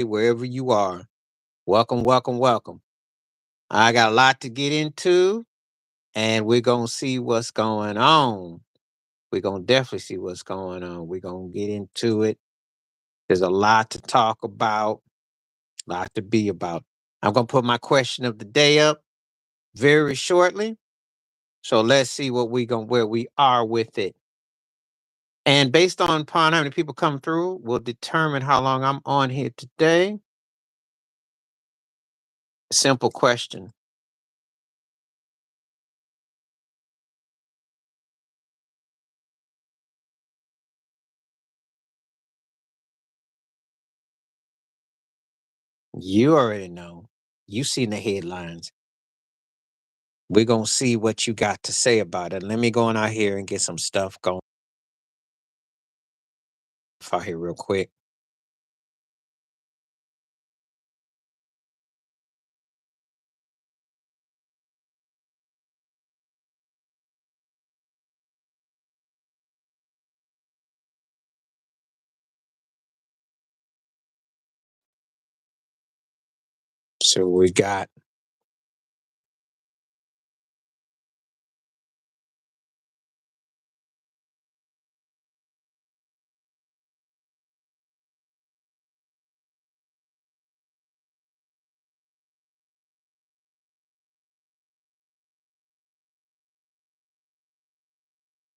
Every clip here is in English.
wherever you are. Welcome, welcome, welcome. I got a lot to get into, and we're going to see what's going on. We're going to definitely see what's going on. We're going to get into it. There's a lot to talk about, a lot to be about. I'm going to put my question of the day up very shortly. So let's see where we are with it. And based on upon how many people come through, will determine how long I'm on here today. Simple question. You already know. You seen the headlines. We're gonna see what you got to say about it. Let me go on out here and get some stuff going out here real quick. So we got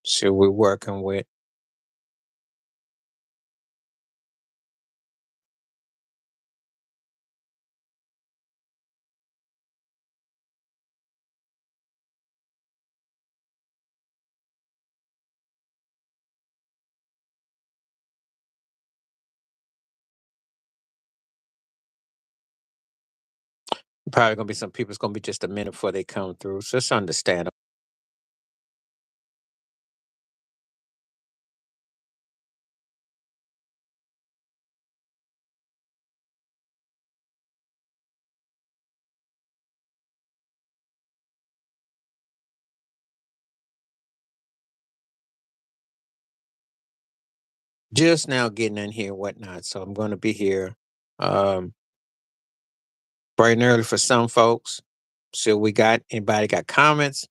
so we're working with. Probably gonna be some people. It's gonna be just a minute before they come through. So it's understandable. Just now getting in here and whatnot. So I'm gonna be here um bright and early for some folks. So we got anybody got comments?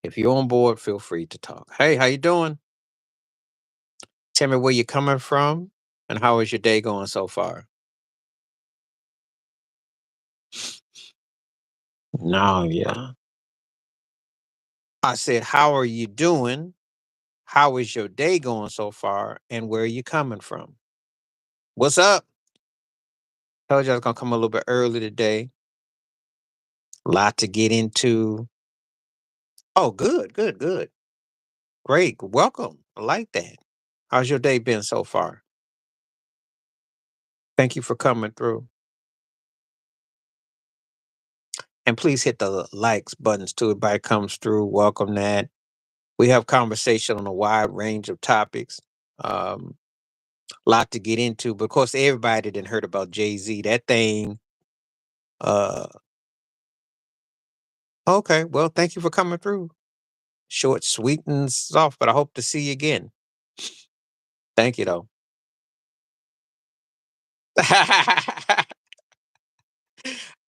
If you're on board, feel free to talk. Hey, how you doing? Tell me where you're coming from and how is your day going so far? No, yeah. I said, how are you doing? How is your day going so far? And where are you coming from? What's up? Told you I was gonna come a little bit early today. A lot to get into. Oh, good, good, good. Great. Welcome. I like that. How's your day been so far? Thank you for coming through. And please hit the likes buttons too. Everybody comes through. Welcome that. We have conversation on a wide range of topics. Um, Lot to get into, but of course, everybody didn't heard about Jay Z. That thing. Uh, okay. Well, thank you for coming through. Short, sweet, and soft. But I hope to see you again. Thank you, though.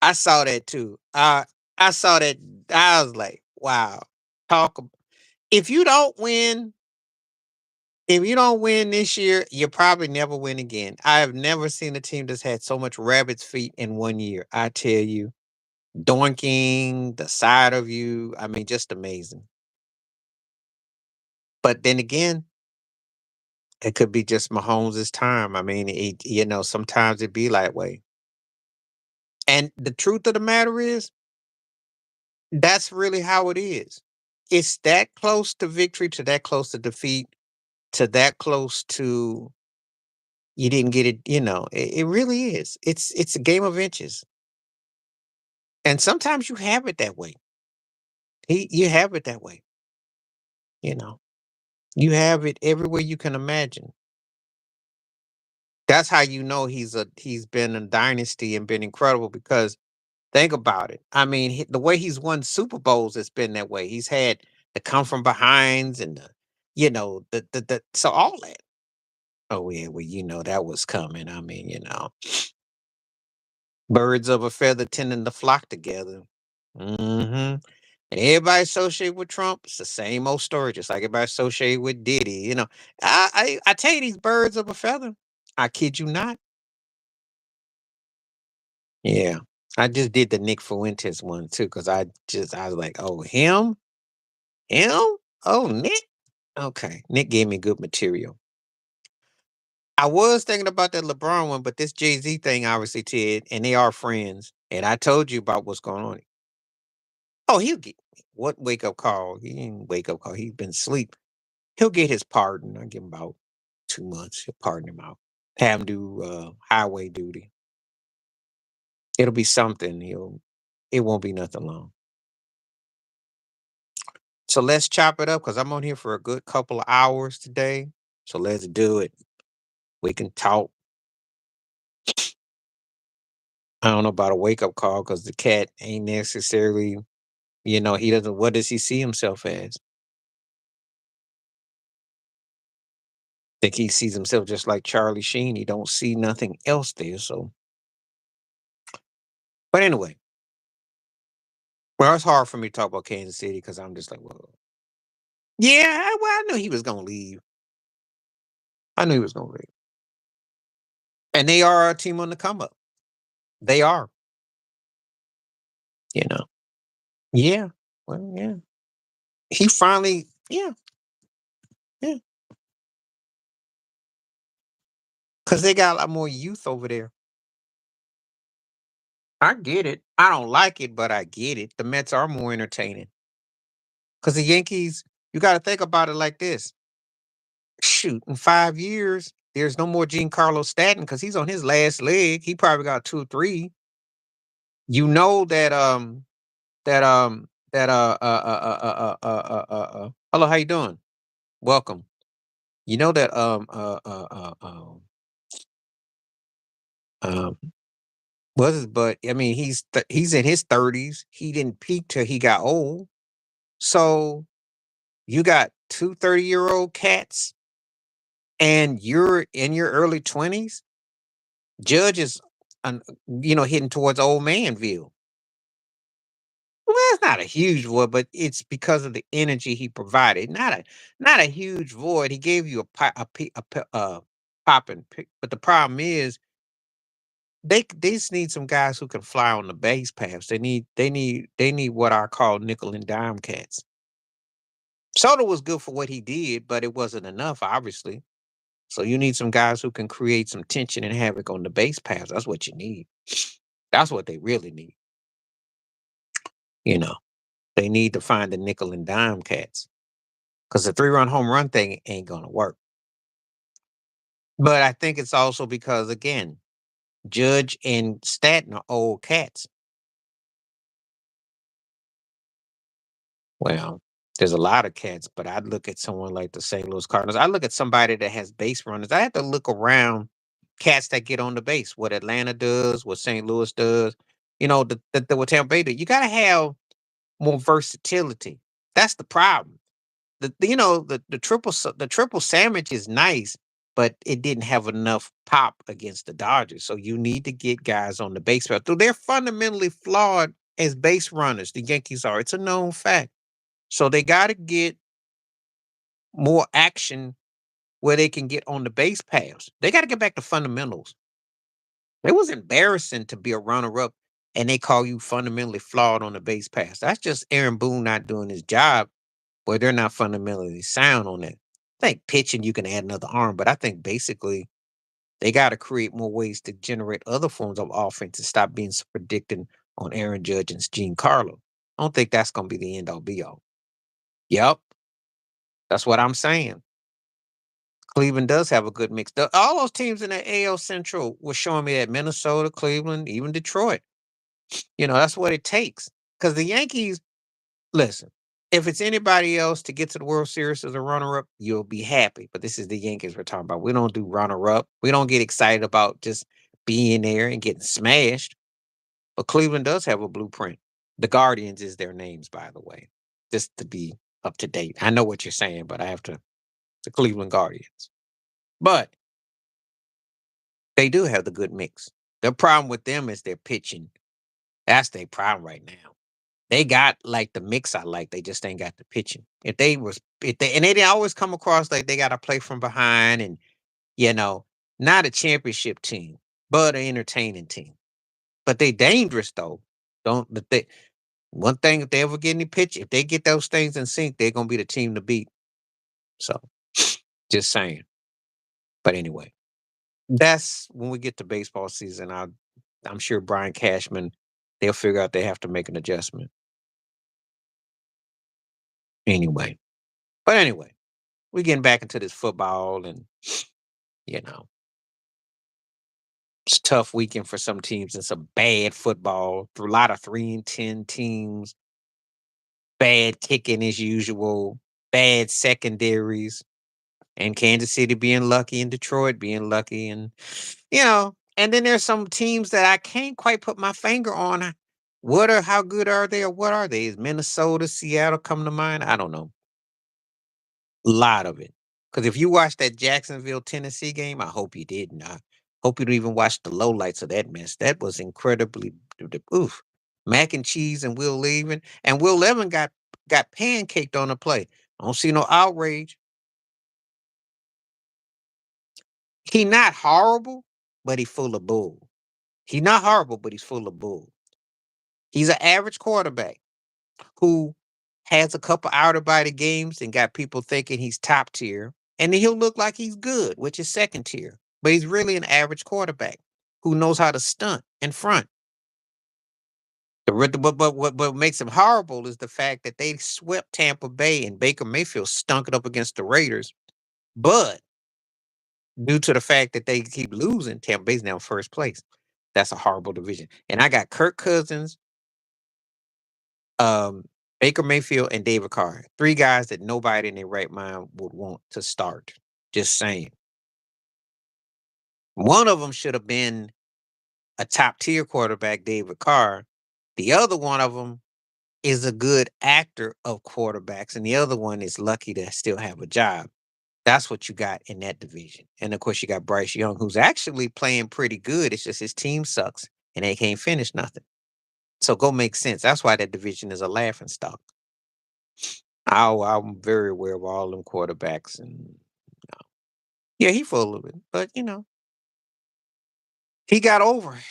I saw that too. I saw that. I was like, wow. Talk. If you don't win, if you don't win this year, you probably never win again. I have never seen a team that's had so much rabbit's feet in one year. I tell you, doinking the side of you. I mean, just amazing. But then again, it could be just Mahomes' time. I mean, sometimes it be that way. And the truth of the matter is, that's really how it is. It's that close to victory, to that close to defeat, to that close to you didn't get it. It really is. It's a game of inches, and sometimes you have it that way. You have it that way. You know, you have it everywhere you can imagine. That's how you know he's been a dynasty and been incredible because think about it. I mean, the way he's won Super Bowls has been that way. He's had the come from behinds and the so all that. Oh yeah, well that was coming. I mean. Birds of a feather tending to flock together. And everybody associated with Trump, it's the same old story, just like everybody associated with Diddy. I tell you, these birds of a feather. I kid you not. Yeah. I just did the Nick Fuentes one too, because I was like, oh, him? Him? Oh, Nick? Okay. Nick gave me good material. I was thinking about that LeBron one, but this Jay-Z thing obviously Ted, and they are friends. And I told you about what's going on. Oh, he'll get what wake up call? He didn't wake up call. He's been asleep. He'll get his pardon. I give him about 2 months. He'll pardon him out. Have him do highway duty. It'll be something. It won't be nothing long. So let's chop it up because I'm on here for a good couple of hours today. So let's do it. We can talk. I don't know about a wake up call because the cat ain't necessarily, he doesn't. What does he see himself as? Think he sees himself just like Charlie Sheen. He don't see nothing else there. So, but anyway, well, it's hard for me to talk about Kansas City because I'm just like, well, yeah, well, I knew he was gonna leave. I knew he was gonna leave, and they are a team on the come up. They are, you know. Yeah, well, yeah. He finally, yeah, yeah, because they got a lot more youth over there. I get it. I don't like it, but I get it. The Mets are more entertaining because the Yankees. You got to think about it like this. Shoot, in 5 years, there's no more Giancarlo Stanton because he's on his last leg. He probably got 2 or 3. You know hello, how you doing? Welcome. You know that um was his but I mean he's in his 30s. He didn't peak till he got old. So you got 2 30-year-old cats and you're in your early 20s. Judge is hitting towards old manville. Well, it's not a huge void, but it's because of the energy he provided. Not a huge void. He gave you a popping pick, but the problem is they just need some guys who can fly on the base paths. They need what I call nickel and dime cats. Soto was good for what he did, but it wasn't enough, obviously. So you need some guys who can create some tension and havoc on the base paths. That's what you need. That's what they really need. You know, they need to find the nickel and dime cats because the 3-run home run thing ain't gonna work. But I think it's also because again, Judge and Stanton are old cats. Well, there's a lot of cats, but I'd look at someone like the St. Louis Cardinals. I look at somebody that has base runners. I have to look around cats that get on the base. What Atlanta does, what St. Louis does. What Tampa Bay do. You got to have more versatility. That's the problem. The triple sandwich is nice, but it didn't have enough pop against the Dodgers. So you need to get guys on the base path. So they're fundamentally flawed as base runners. The Yankees are. It's a known fact. So they got to get more action where they can get on the base paths. They got to get back to fundamentals. It was embarrassing to be a runner up and they call you fundamentally flawed on the base paths. That's just Aaron Boone not doing his job. Where they're not fundamentally sound on that. I think pitching you can add another arm, but I think basically they got to create more ways to generate other forms of offense and stop being so predicting on Aaron Judge and Gene Carlo. I don't think that's going to be the end all be all. Yep, that's what I'm saying. Cleveland does have a good mix. All those teams in the AL Central were showing me that Minnesota, Cleveland, even Detroit. That's what it takes. Because the Yankees, listen, if it's anybody else to get to the World Series as a runner-up, you'll be happy. But this is the Yankees we're talking about. We don't do runner-up. We don't get excited about just being there and getting smashed. But Cleveland does have a blueprint. The Guardians is their names, by the way, just to be up to date. I know what you're saying, but I have to. The Cleveland Guardians. But they do have the good mix. The problem with them is their pitching. That's their problem right now. They got like the mix I like. They just ain't got the pitching. If they always come across like they got to play from behind and you know not a championship team, but an entertaining team. But they dangerous though. Don't but they one thing if they ever get any pitch, if they get those things in sync, they're gonna be the team to beat. So just saying. But anyway, that's when we get to baseball season. I'm sure Brian Cashman, they'll figure out they have to make an adjustment anyway. But anyway, we getting back into this football and you know, it's a tough weekend for some teams and some bad football. A lot of 3-10 teams, bad kicking as usual, bad secondaries, and Kansas City being lucky and Detroit being lucky. And, and then there's some teams that I can't quite put my finger on. How good are they or what are they? Is Minnesota, Seattle come to mind? I don't know. Lot of it. Because if you watched that Jacksonville, Tennessee game, I hope you didn't. I hope you didn't even watch the lowlights of that mess. That was incredibly oof. Mac and cheese and Will Levin. And Will Levin got pancaked on the play. I don't see no outrage. He not horrible, but he full of bull. He's not horrible, but he's full of bull. He's an average quarterback who has a couple outer body games and got people thinking he's top tier, and then he'll look like he's good, which is second tier. But he's really an average quarterback who knows how to stunt in front. What makes him horrible is the fact that they swept Tampa Bay and Baker Mayfield stunk it up against the Raiders. But due to the fact that they keep losing, Tampa Bay's now in first place. That's a horrible division. And I got Kirk Cousins, um, Baker Mayfield, and David Carr. Three guys that nobody in their right mind would want to start. Just saying. One of them should have been a top tier quarterback, David Carr. The other one of them is a good actor of quarterbacks, and the other one is lucky to still have a job. That's what you got in that division. And of course, you got Bryce Young, who's actually playing pretty good. It's just his team sucks and they can't finish nothing. So go make sense. That's why that division is a laughing stock. I'm very aware of all them quarterbacks, and yeah, he full of it. But he got over it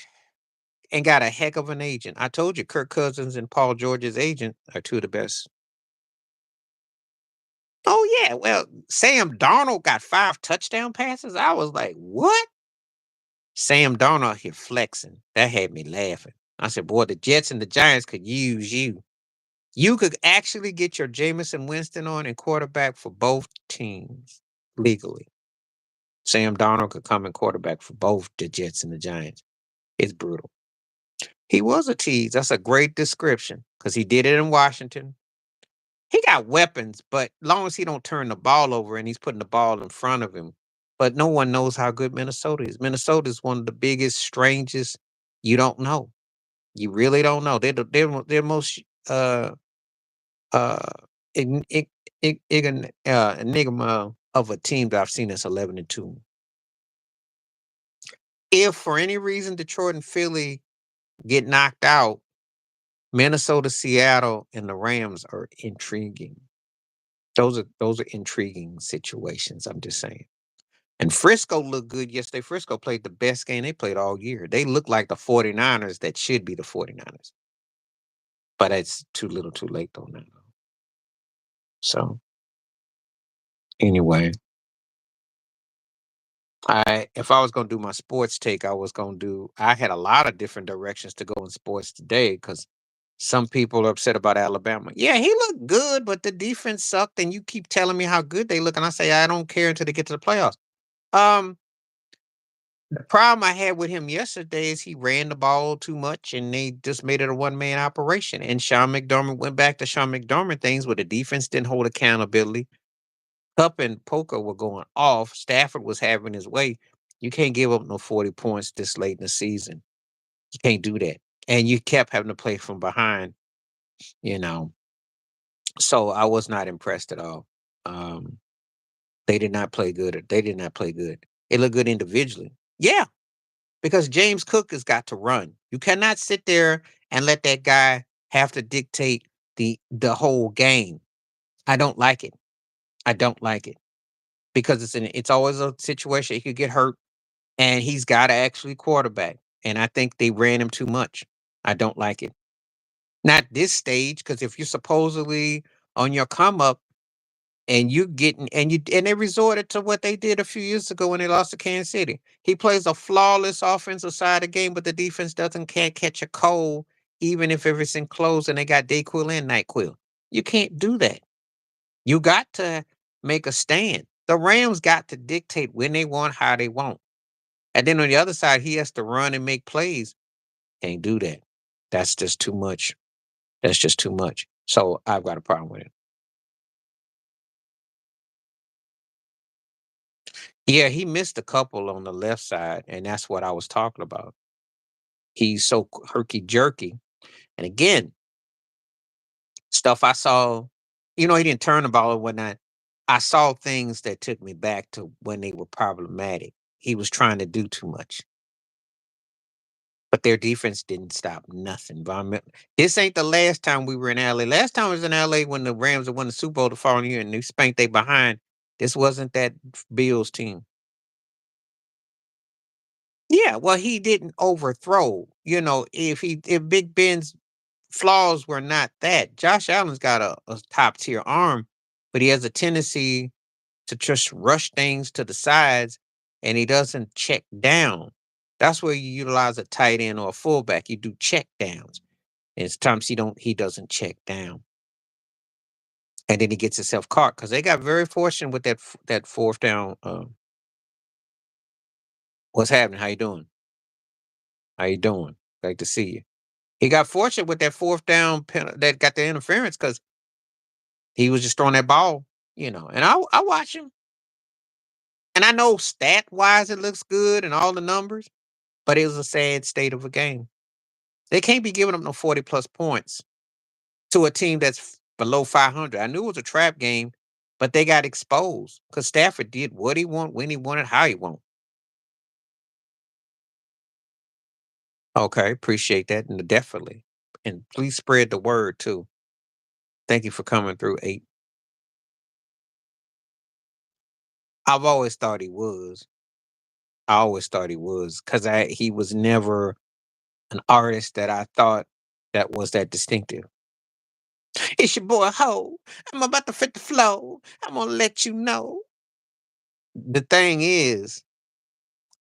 and got a heck of an agent. I told you, Kirk Cousins and Paul George's agent are two of the best. Oh yeah, well, Sam Darnold got 5 touchdown passes. I was like, what? Sam Darnold here flexing. That had me laughing. I said, boy, the Jets and the Giants could use you. You could actually get your Jameson Winston on and quarterback for both teams legally. Sam Darnold could come and quarterback for both the Jets and the Giants. It's brutal. He was a tease. That's a great description because he did it in Washington. He got weapons, but long as he don't turn the ball over and he's putting the ball in front of him. But no one knows how good Minnesota is. Minnesota is one of the biggest, strangest. You don't know. You really don't know. They're most uh enigma of a team that I've seen that's 11-2. If for any reason Detroit and Philly get knocked out, Minnesota, Seattle, and the Rams are intriguing. Those are intriguing situations. I'm just saying. And Frisco looked good yesterday. Frisco played the best game they played all year. They look like the 49ers that should be the 49ers. But it's too little too late though now. So anyway, if I was gonna do my sports take, I had a lot of different directions to go in sports today because some people are upset about Alabama. Yeah, he looked good, but the defense sucked, and you keep telling me how good they look, and I say I don't care until they get to the playoffs. Um, the problem I had with him yesterday is he ran the ball too much, and they just made it a one-man operation. And Sean McDermott went back to Sean McDermott things where the defense didn't hold accountability. Cup and Poker were going off. Stafford was having his way. You can't give up no 40 points this late in the season. You can't do that. And you kept having to play from behind, you know. So I was not impressed at all. Um, they did not play good. They did not play good. It looked good individually. Yeah. because James Cook has got to run. You cannot sit there and let that guy have to dictate the whole game. I don't like it. I don't like it because it's always a situation he could get hurt, and he's got to actually quarterback. And I think they ran him too much. I don't like it. Not this stage, because if you're supposedly on your come up and you getting and they resorted to what they did a few years ago when they lost to Kansas City. He plays a flawless offensive side of the game, but the defense doesn't can't catch a cold, even if everything closed and they got Dayquil and NyQuil. You can't do that. You got to make a stand. The Rams got to dictate when they want, how they want. And then on the other side, he has to run and make plays. Can't do that. That's just too much. That's just too much. So I've got a problem with it. Yeah, he missed a couple on the left side, and that's what I was talking about. He's so herky jerky. And again, stuff I saw, he didn't turn the ball or whatnot. I saw things that took me back to when they were problematic. He was trying to do too much, but their defense didn't stop nothing. This ain't the last time we were in LA. Last time I was in LA when the Rams had won the Super Bowl the following year and they spanked they behind. This wasn't that Bills team. Yeah, well, he didn't overthrow. If Big Ben's flaws were not that, Josh Allen's got a top tier arm, but he has a tendency to just rush things to the sides and he doesn't check down. That's where you utilize a tight end or a fullback. You do check downs. And sometimes he doesn't check down. And then he gets himself caught because they got very fortunate with that fourth down. What's happening? How you doing? How you doing? Like to see you. He got fortunate with that fourth down that got the interference because he was just throwing that ball, And I watch him, and I know stat wise it looks good and all the numbers, but it was a sad state of a game. They can't be giving up no 40 plus points to a team that's below 500. I knew it was a trap game, but they got exposed because Stafford did what he wanted, when he wanted, how he wanted. Okay, appreciate that, and definitely, and please spread the word too. Thank you for coming through. Eight. I've always thought he was. I always thought he was because he was never an artist that I thought that was that distinctive. It's your boy Ho. I'm about to fit the flow. I'm gonna let you know. The thing is,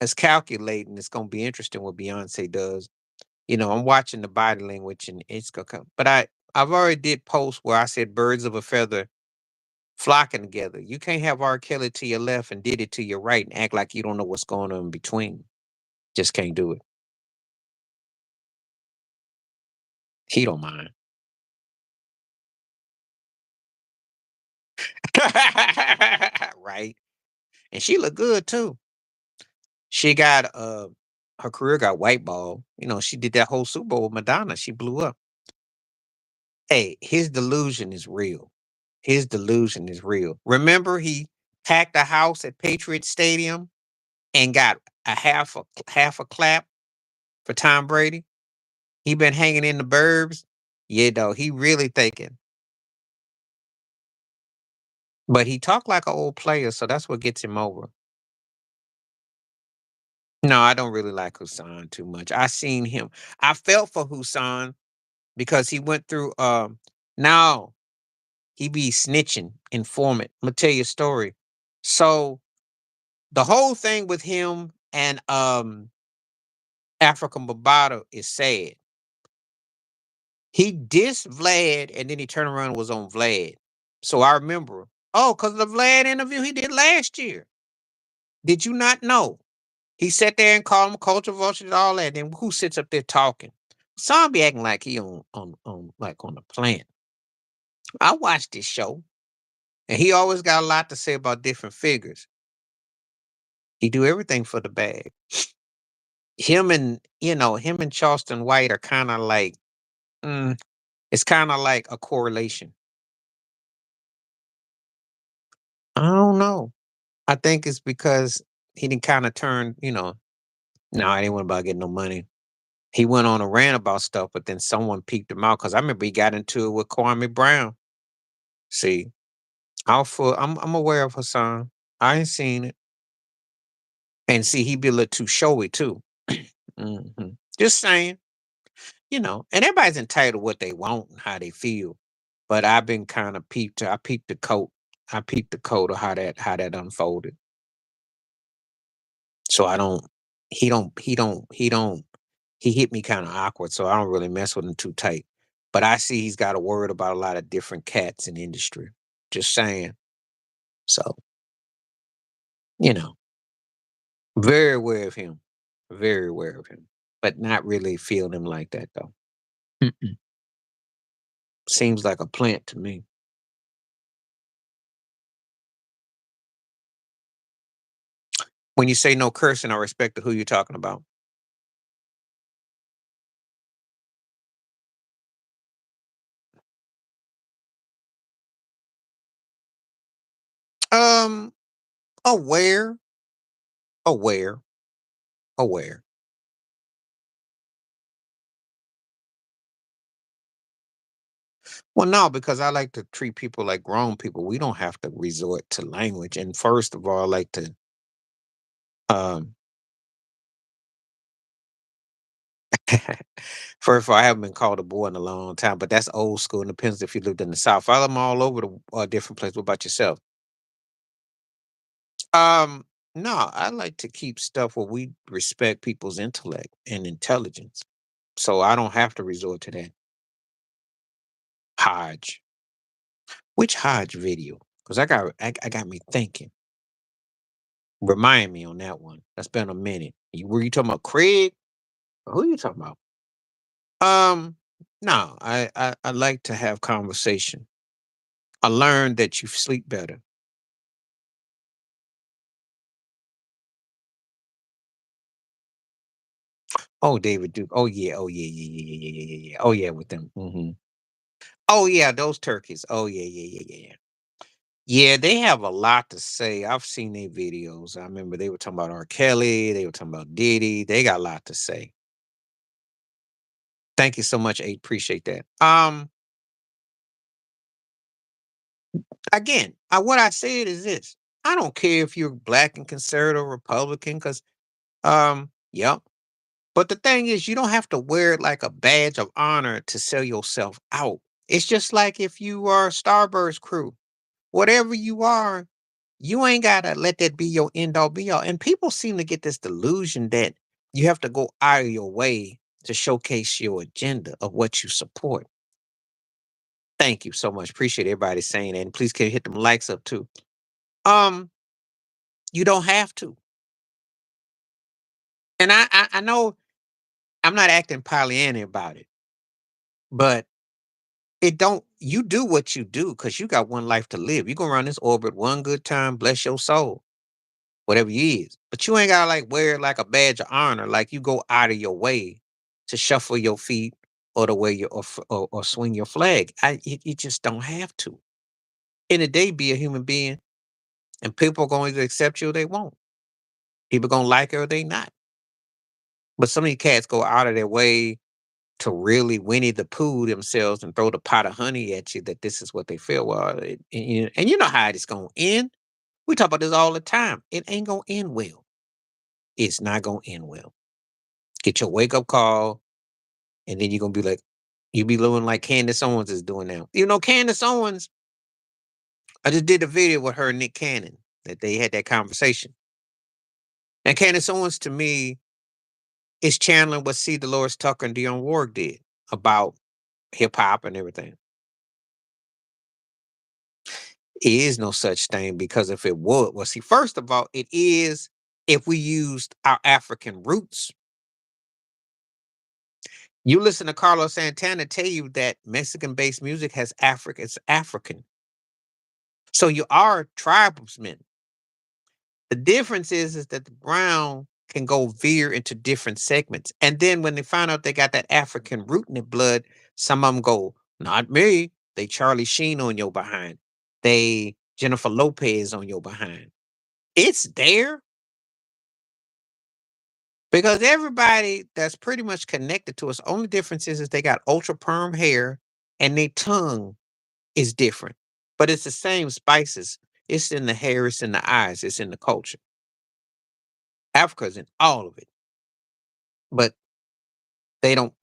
it's calculating. It's gonna be interesting what Beyonce does. I'm watching the body language and it's gonna come. But I've already did posts where I said birds of a feather flocking together. You can't have R. Kelly to your left and did it to your right and act like you don't know what's going on in between. Just can't do it. He don't mind. Right. And she looked good too. She got her career got white ball. She did that whole Super Bowl with Madonna. She blew up. Hey, his delusion is real. His delusion is real. Remember, he packed a house at Patriot Stadium and got a half a clap for Tom Brady. He been hanging in the burbs. Yeah, though he really thinking, but he talked like an old player, so that's what gets him over. No, I don't really like Husan too much. I seen him. I felt for Husan because he went through. Now he be snitching, informant. I'm gonna tell you a story. So the whole thing with him and African Bambaataa is sad. He dissed Vlad and then he turned around and was on Vlad. So I remember, oh, because of the Vlad interview he did last year. Did you not know? He sat there and called him culture vulture and all that. Then who sits up there talking? Some be acting like he on like on the plant. I watched this show and he always got a lot to say about different figures. He do everything for the bag. Him and Charleston White are kind of like, mm, it's kind of like a correlation. I don't know. I think it's because he didn't kind of turn. No, I didn't want about getting no money. He went on a rant about stuff, but then someone peeped him out because I remember he got into it with Kwame Brown. See, I'm aware of Hassan. I ain't seen it. And see, he be a little too showy too. Just saying, and everybody's entitled what they want and how they feel. But I've been kind of peeped. I peeped the coat. I peeped the coat of how that unfolded. So I don't. He hit me kind of awkward. So I don't really mess with him too tight. But I see he's got a word about a lot of different cats in the industry. Just saying. So you know, very aware of him. Very aware of him. But not really feel him like that though. Mm-mm. Seems like a plant to me. When you say no cursing, I respect who you're talking about. Um, aware, aware, aware. Well, no, because I like to treat people like grown people. We don't have to resort to language. And first of all, I like to um first of all, I haven't been called a boy in a long time, but that's old school and depends if you lived in the South. I'm all over the different places. What about yourself? Um, no, I like to keep stuff where we respect people's intellect and intelligence. So I don't have to resort to that. Hodge. Which Hodge video? Because I got me thinking. Remind me on that one. That's been a minute. Were you talking about Craig? Who are you talking about? Um, no, I like to have conversation. I learned that you sleep better. Oh, David Duke. Oh yeah. Oh yeah. Yeah. Yeah. Yeah. Yeah. Yeah. Yeah. Yeah. Oh yeah, with them. Oh yeah, those turkeys. Oh yeah. Yeah. Yeah. Yeah. Yeah. Yeah, they have a lot to say. I've seen their videos. I remember they were talking about R. Kelly. They were talking about Diddy. They got a lot to say. Thank you so much, A. Appreciate that. Again, what I said is this: I don't care if you're black and conservative, Republican, because yep. But the thing is, you don't have to wear it like a badge of honor to sell yourself out. It's just like if you are Starburst crew, whatever you are, you ain't gotta let that be your end all be all. And people seem to get this delusion that you have to go out of your way to showcase your agenda of what you support. Thank you so much. Appreciate everybody saying that. And please can you hit them likes up too. Um, you don't have to. And I know I'm not acting Pollyanna about it, but it don't you do what you do because you got one life to live. You gonna run this orbit one good time, bless your soul, whatever you is. But you ain't gotta like wear it like a badge of honor, like you go out of your way to shuffle your feet or the way you or swing your flag. You just don't have to. In the day, be a human being, and people are going to accept you or they won't. People gonna like it or they not. But some of these cats go out of their way to really Winnie the Pooh themselves and throw the pot of honey at you that this is what they feel. Well, and you know how it's gonna end. We talk about this all the time. It ain't gonna end well. It's not gonna end well. Get your wake up call, and then you're gonna be like, you be living like Candace Owens is doing now. Candace Owens. I just did a video with her and Nick Cannon that they had that conversation. And Candace Owens to me is channeling what C. Dolores Tucker and Dionne Warwick did about hip hop and everything. Is no such thing because if it would, well, see, first of all, it is if we used our African roots. You listen to Carlos Santana tell you that Mexican based music has Africa, it's African. So you are tribesmen. The difference is that the brown can go veer into different segments. And then when they find out they got that African root in their blood, some of them go, not me. They Charlie Sheen on your behind. They Jennifer Lopez on your behind. It's there, Because everybody that's pretty much connected to us, only difference is they got ultra perm hair and their tongue is different. But it's the same spices. It's in the hair, it's in the eyes, it's in the culture. Africa's in all of it. But they want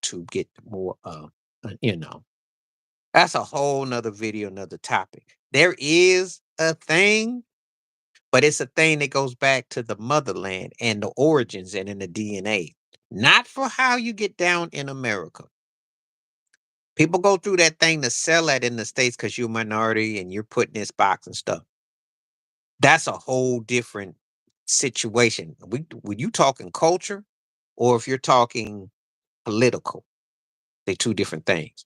to get more you know. That's a whole nother video, another topic. There is a thing, but it's a thing that goes back to the motherland and the origins and in the DNA. Not for how you get down in America. People go through that thing to sell that in the States because you're a minority and you're put in this box and stuff. That's a whole different situation. When you talking culture or if you're talking political, they two different things.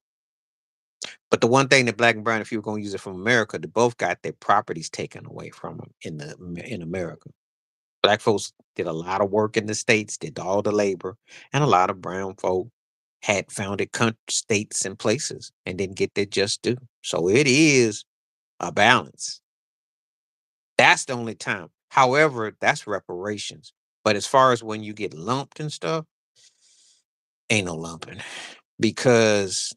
But the one thing that black and brown, if you were going to use it from America, they both got their properties taken away from them in America. Black folks did a lot of work in the states, did all the labor, and a lot of brown folk had founded states and places and didn't get their just due. So it is a balance. That's the only time. However, that's reparations. But as far as when you get lumped and stuff, ain't no lumping because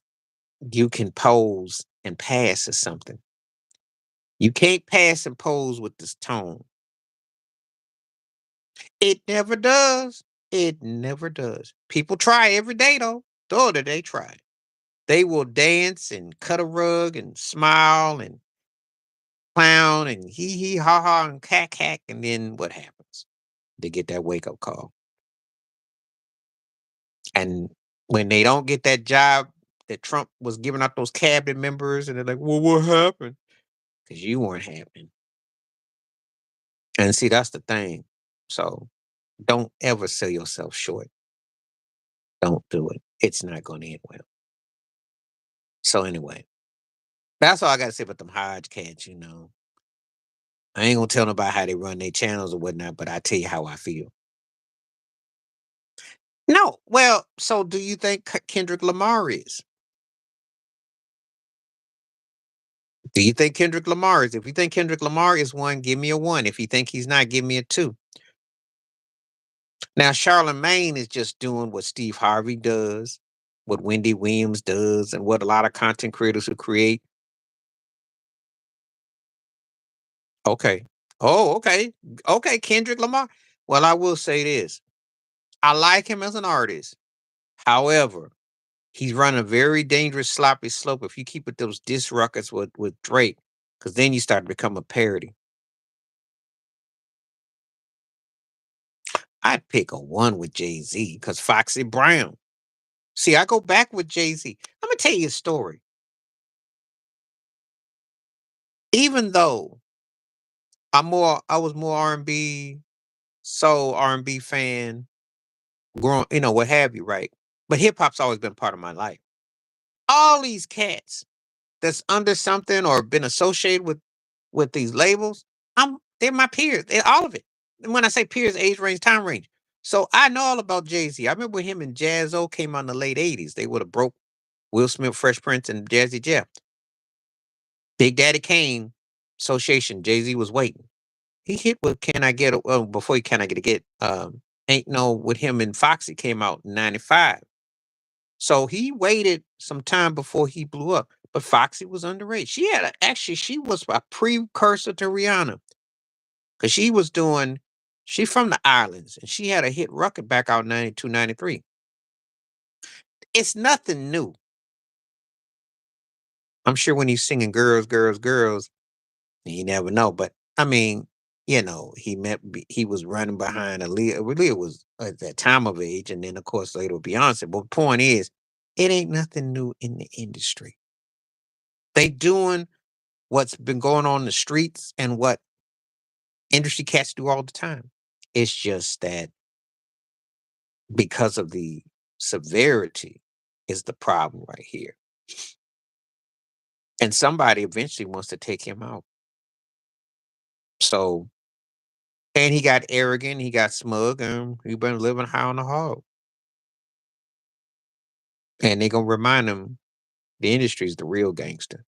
you can pose and pass as something. You can't pass and pose with this tone. It never does. It never does. People try every day though. The other they try. They will dance and cut a rug and smile and clown and hee hee ha ha and cack hack, and then what happens? They get that wake up call. And when they don't get that job that Trump was giving out those cabinet members, and they're like, "Well, what happened?" Because you weren't happening. And see, that's the thing. So don't ever sell yourself short. Don't do it. It's not going to end well. So anyway, that's all I got to say about them Hodge cats. I ain't gonna tell nobody how they run their channels or whatnot, but I tell you how I feel. No, well, so do you think Kendrick Lamar is? Do you think Kendrick Lamar is? If you think Kendrick Lamar is one, give me a one. If you think he's not, give me a two. Now, Charlemagne is just doing what Steve Harvey does, what Wendy Williams does, and what a lot of content creators who create. Okay. Oh, okay. Okay, Kendrick Lamar. Well, I will say this. I like him as an artist. However, he's running a very dangerous sloppy slope if you keep with those diss records with Drake, because then you start to become a parody. I'd pick a one with Jay-Z because Foxy Brown. See, I go back with Jay-Z. Let me tell you a story. Even though I was more R&B, soul R&B fan, growing, what have you, right? But hip hop's always been part of my life. All these cats that's under something or been associated with these labels, they're my peers. They're all of it. And when I say peers, age range, time range. So I know all about Jay-Z. I remember him and Jazzo came out in the late 80s. They would have broke Will Smith, Fresh Prince, and Jazzy Jeff. Big Daddy Kane Association, Jay-Z was waiting. He hit with Can I Get a before he Can I Get Ain't No with him and Foxy came out in 95. So he waited some time before he blew up. But Foxy was underage. Actually, she was a precursor to Rihanna. Because she from the islands and she had a hit record back out 92, 93. It's nothing new. I'm sure when he's singing girls, girls, girls, you never know. But I mean, he was running behind Aaliyah. Aaliyah was at that time of age, and then of course later Beyonce. But the point is, it ain't nothing new in the industry. They doing what's been going on in the streets and what industry cats do all the time. It's just that because of the severity is the problem right here. And somebody eventually wants to take him out. So, and he got arrogant, he got smug, and he been living high on the hog. And they gonna remind him the industry is the real gangster.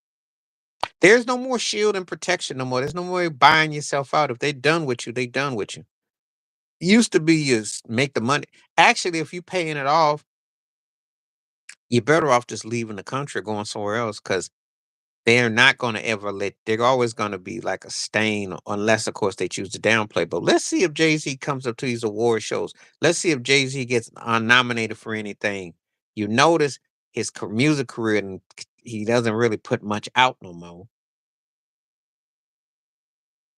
There's no more shield and protection no more. There's no more buying yourself out. If they done with you, they done with you. Used to be you make the money. Actually, if you paying it off, you're better off just leaving the country, going somewhere else, because they're not going to ever let. They're always going to be like a stain, unless, of course, they choose to downplay. But let's see if Jay Z comes up to these award shows. Let's see if Jay Z gets nominated for anything. You notice his music career, and he doesn't really put much out no more.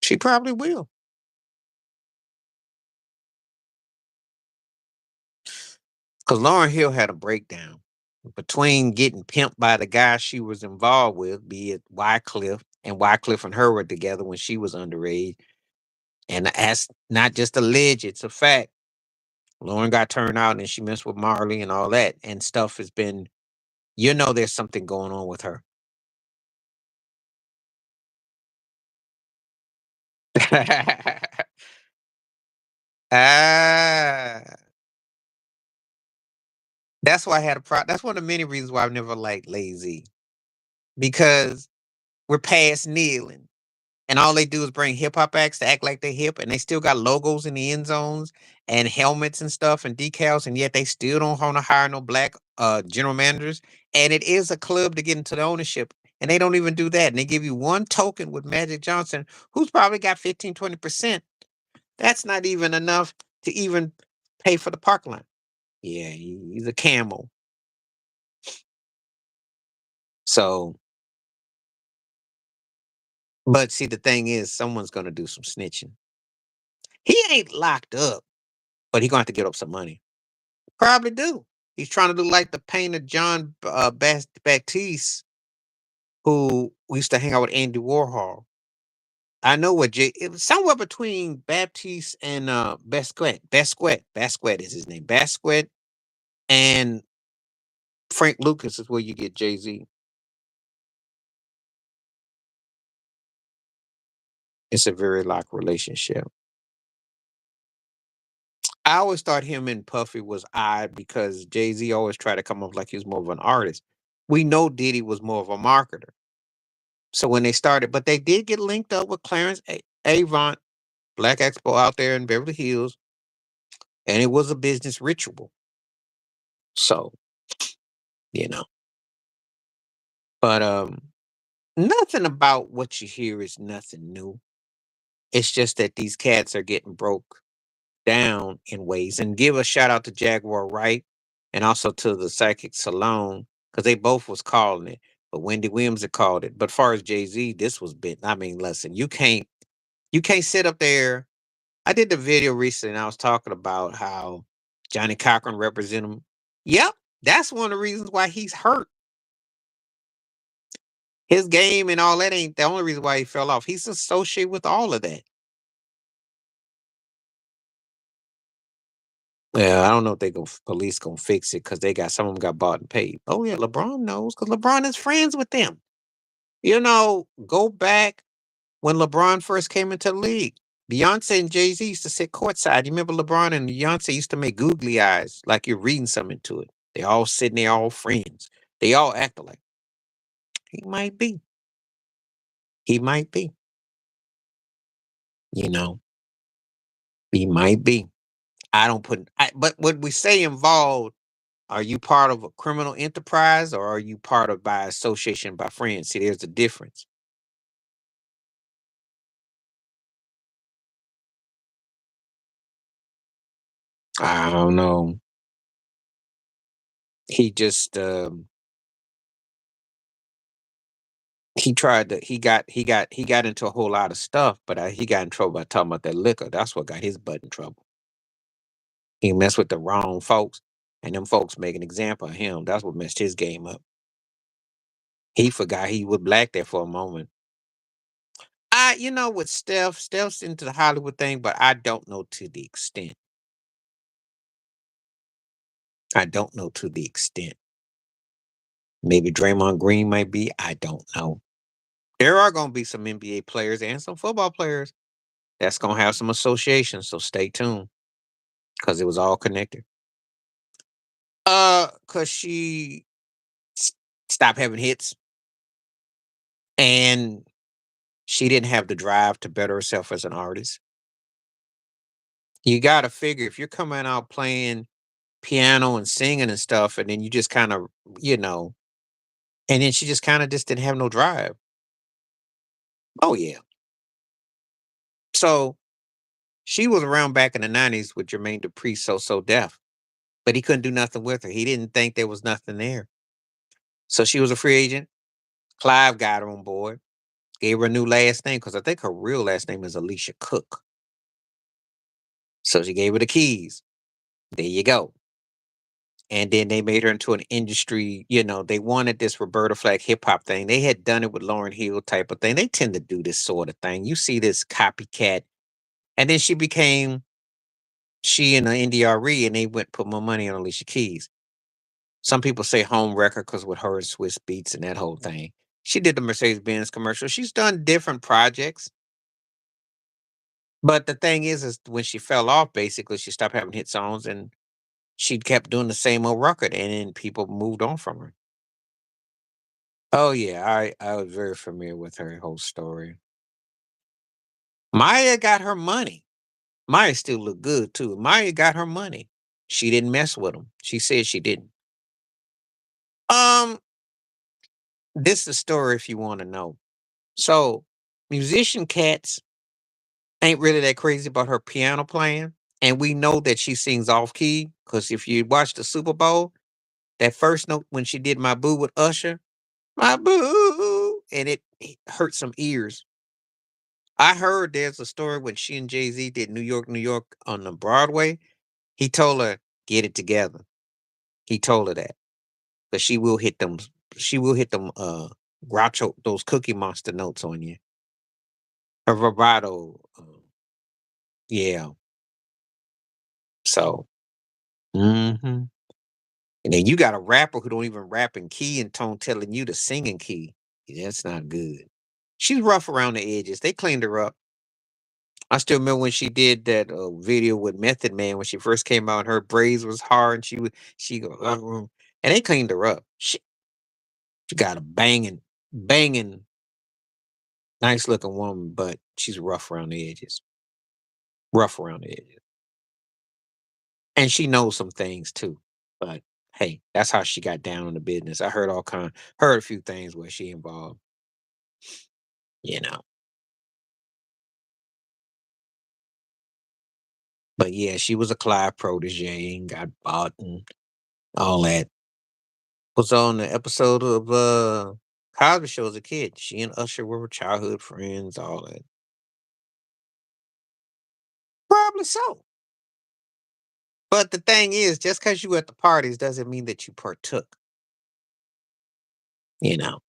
She probably will. Because Lauren Hill had a breakdown between getting pimped by the guy she was involved with, be it Wycliffe, and Wycliffe and her were together when she was underage. And that's not just alleged, it's a fact. Lauren got turned out and she messed with Marley and all that. And stuff has been, there's something going on with her. Ah, that's why I had a problem. That's one of the many reasons why I've never liked Lazy, because we're past kneeling. And all they do is bring hip hop acts to act like they're hip, and they still got logos in the end zones and helmets and stuff and decals, and yet they still don't want to hire no black general managers. And it is a club to get into the ownership, and they don't even do that. And they give you one token with Magic Johnson, who's probably got 15, 20%. That's not even enough to even pay for the park line. Yeah, he's a camel. So, but see, the thing is, someone's going to do some snitching. He ain't locked up, but he's going to have to get up some money. Probably do. He's trying to do like the painter John Baptiste, who used to hang out with Andy Warhol. I know what it was somewhere between Baptiste and Basquiat. Basquiat is his name. Basquiat and Frank Lucas is where you get Jay Z. It's a very locked relationship. I always thought him and Puffy was odd because Jay Z always tried to come off like he was more of an artist. We know Diddy was more of a marketer. So when they started, but they did get linked up with Clarence Avant, Black Expo out there in Beverly Hills, and it was a business ritual. So, you know. But nothing about what you hear is nothing new. It's just that these cats are getting broke down in ways. And give a shout out to Jaguar Wright and also to the Psychic Salon, because they both was calling it. But Wendy Williams had called it. But far as Jay-Z, this was bit. I mean, listen, you can't sit up there. I did the video recently and I was talking about how Johnny Cochran represent him. Yep, that's one of the reasons why he's hurt. His game and all that ain't the only reason why he fell off. He's associated with all of that. Yeah, I don't know if they go police gonna fix it because they got some of them got bought and paid. Oh yeah, LeBron knows because LeBron is friends with them. Go back when LeBron first came into the league. Beyonce and Jay Z used to sit courtside. You remember LeBron and Beyonce used to make googly eyes like you're reading something to it. They all sitting there, all friends. They all act alike. He might be. He might be. You know, he might be. I don't put. But when we say involved, are you part of a criminal enterprise or are you part of by association by friends? See, there's a difference. I don't know. He just he tried to he got into a whole lot of stuff, but he got in trouble by talking about that liquor. That's what got his butt in trouble. He messed with the wrong folks, and them folks make an example of him. That's what messed his game up. He forgot he was black there for a moment. With Steph's into the Hollywood thing, but I don't know to the extent. I don't know to the extent. Maybe Draymond Green might be. I don't know. There are going to be some NBA players and some football players that's going to have some associations. So stay tuned because it was all connected. Because she stopped having hits and she didn't have the drive to better herself as an artist. You gotta figure if you're coming out playing piano and singing and stuff, and then you just kind of, you know, and then she just kind of just didn't have no drive. Oh yeah. So she was around back in the '90s with Jermaine Dupri, so deaf, but he couldn't do nothing with her. He didn't think there was nothing there. So she was a free agent. Clive got her on board, gave her a new last name because I think her real last name is Alicia Cook. So she gave her the keys. There you go. And then they made her into an industry, they wanted this Roberta Flack hip hop thing. They had done it with Lauren Hill type of thing. They tend to do this sort of thing. You see this copycat. And then she and the NDRE, and they went put more money on Alicia Keys. Some people say home record because with her and Swiss Beats and that whole thing. She did the Mercedes Benz commercial. She's done different projects. But the thing is when she fell off, basically, she stopped having hit songs and she kept doing the same old record, and then people moved on from her. Oh yeah, I was very familiar with her whole story. Maya got her money. Maya still looked good too. Maya got her money. She didn't mess with him. She said she didn't. Um, this is a story if you want to know. So, musician cats ain't really that crazy about her piano playing, and we know that she sings off key because if you watch the Super Bowl, that first note when she did "My Boo" with Usher, "My Boo," and it hurt some ears. I heard there's a story when she and Jay-Z did New York, New York on the Broadway. He told her, "Get it together." He told her that. But she will hit them Groucho, those Cookie Monster notes on you. Her vibrato. Yeah. So mhm. And then you got a rapper who don't even rap in key and tone telling you to sing in key. That's not good. She's rough around the edges. They cleaned her up. I still remember when she did that video with Method Man when she first came out. Her braids was hard, and she go, and they cleaned her up. She got a banging, nice looking woman, but she's rough around the edges. Rough around the edges, and she knows some things too. But hey, that's how she got down on the business. I heard a few things where she involved. You know, but yeah, she was a Clive protege and got bought and all that. Was on the episode of Cosby Show as a kid. She and Usher were childhood friends, all that. Probably so. But the thing is, just because you were at the parties doesn't mean that you partook. You know,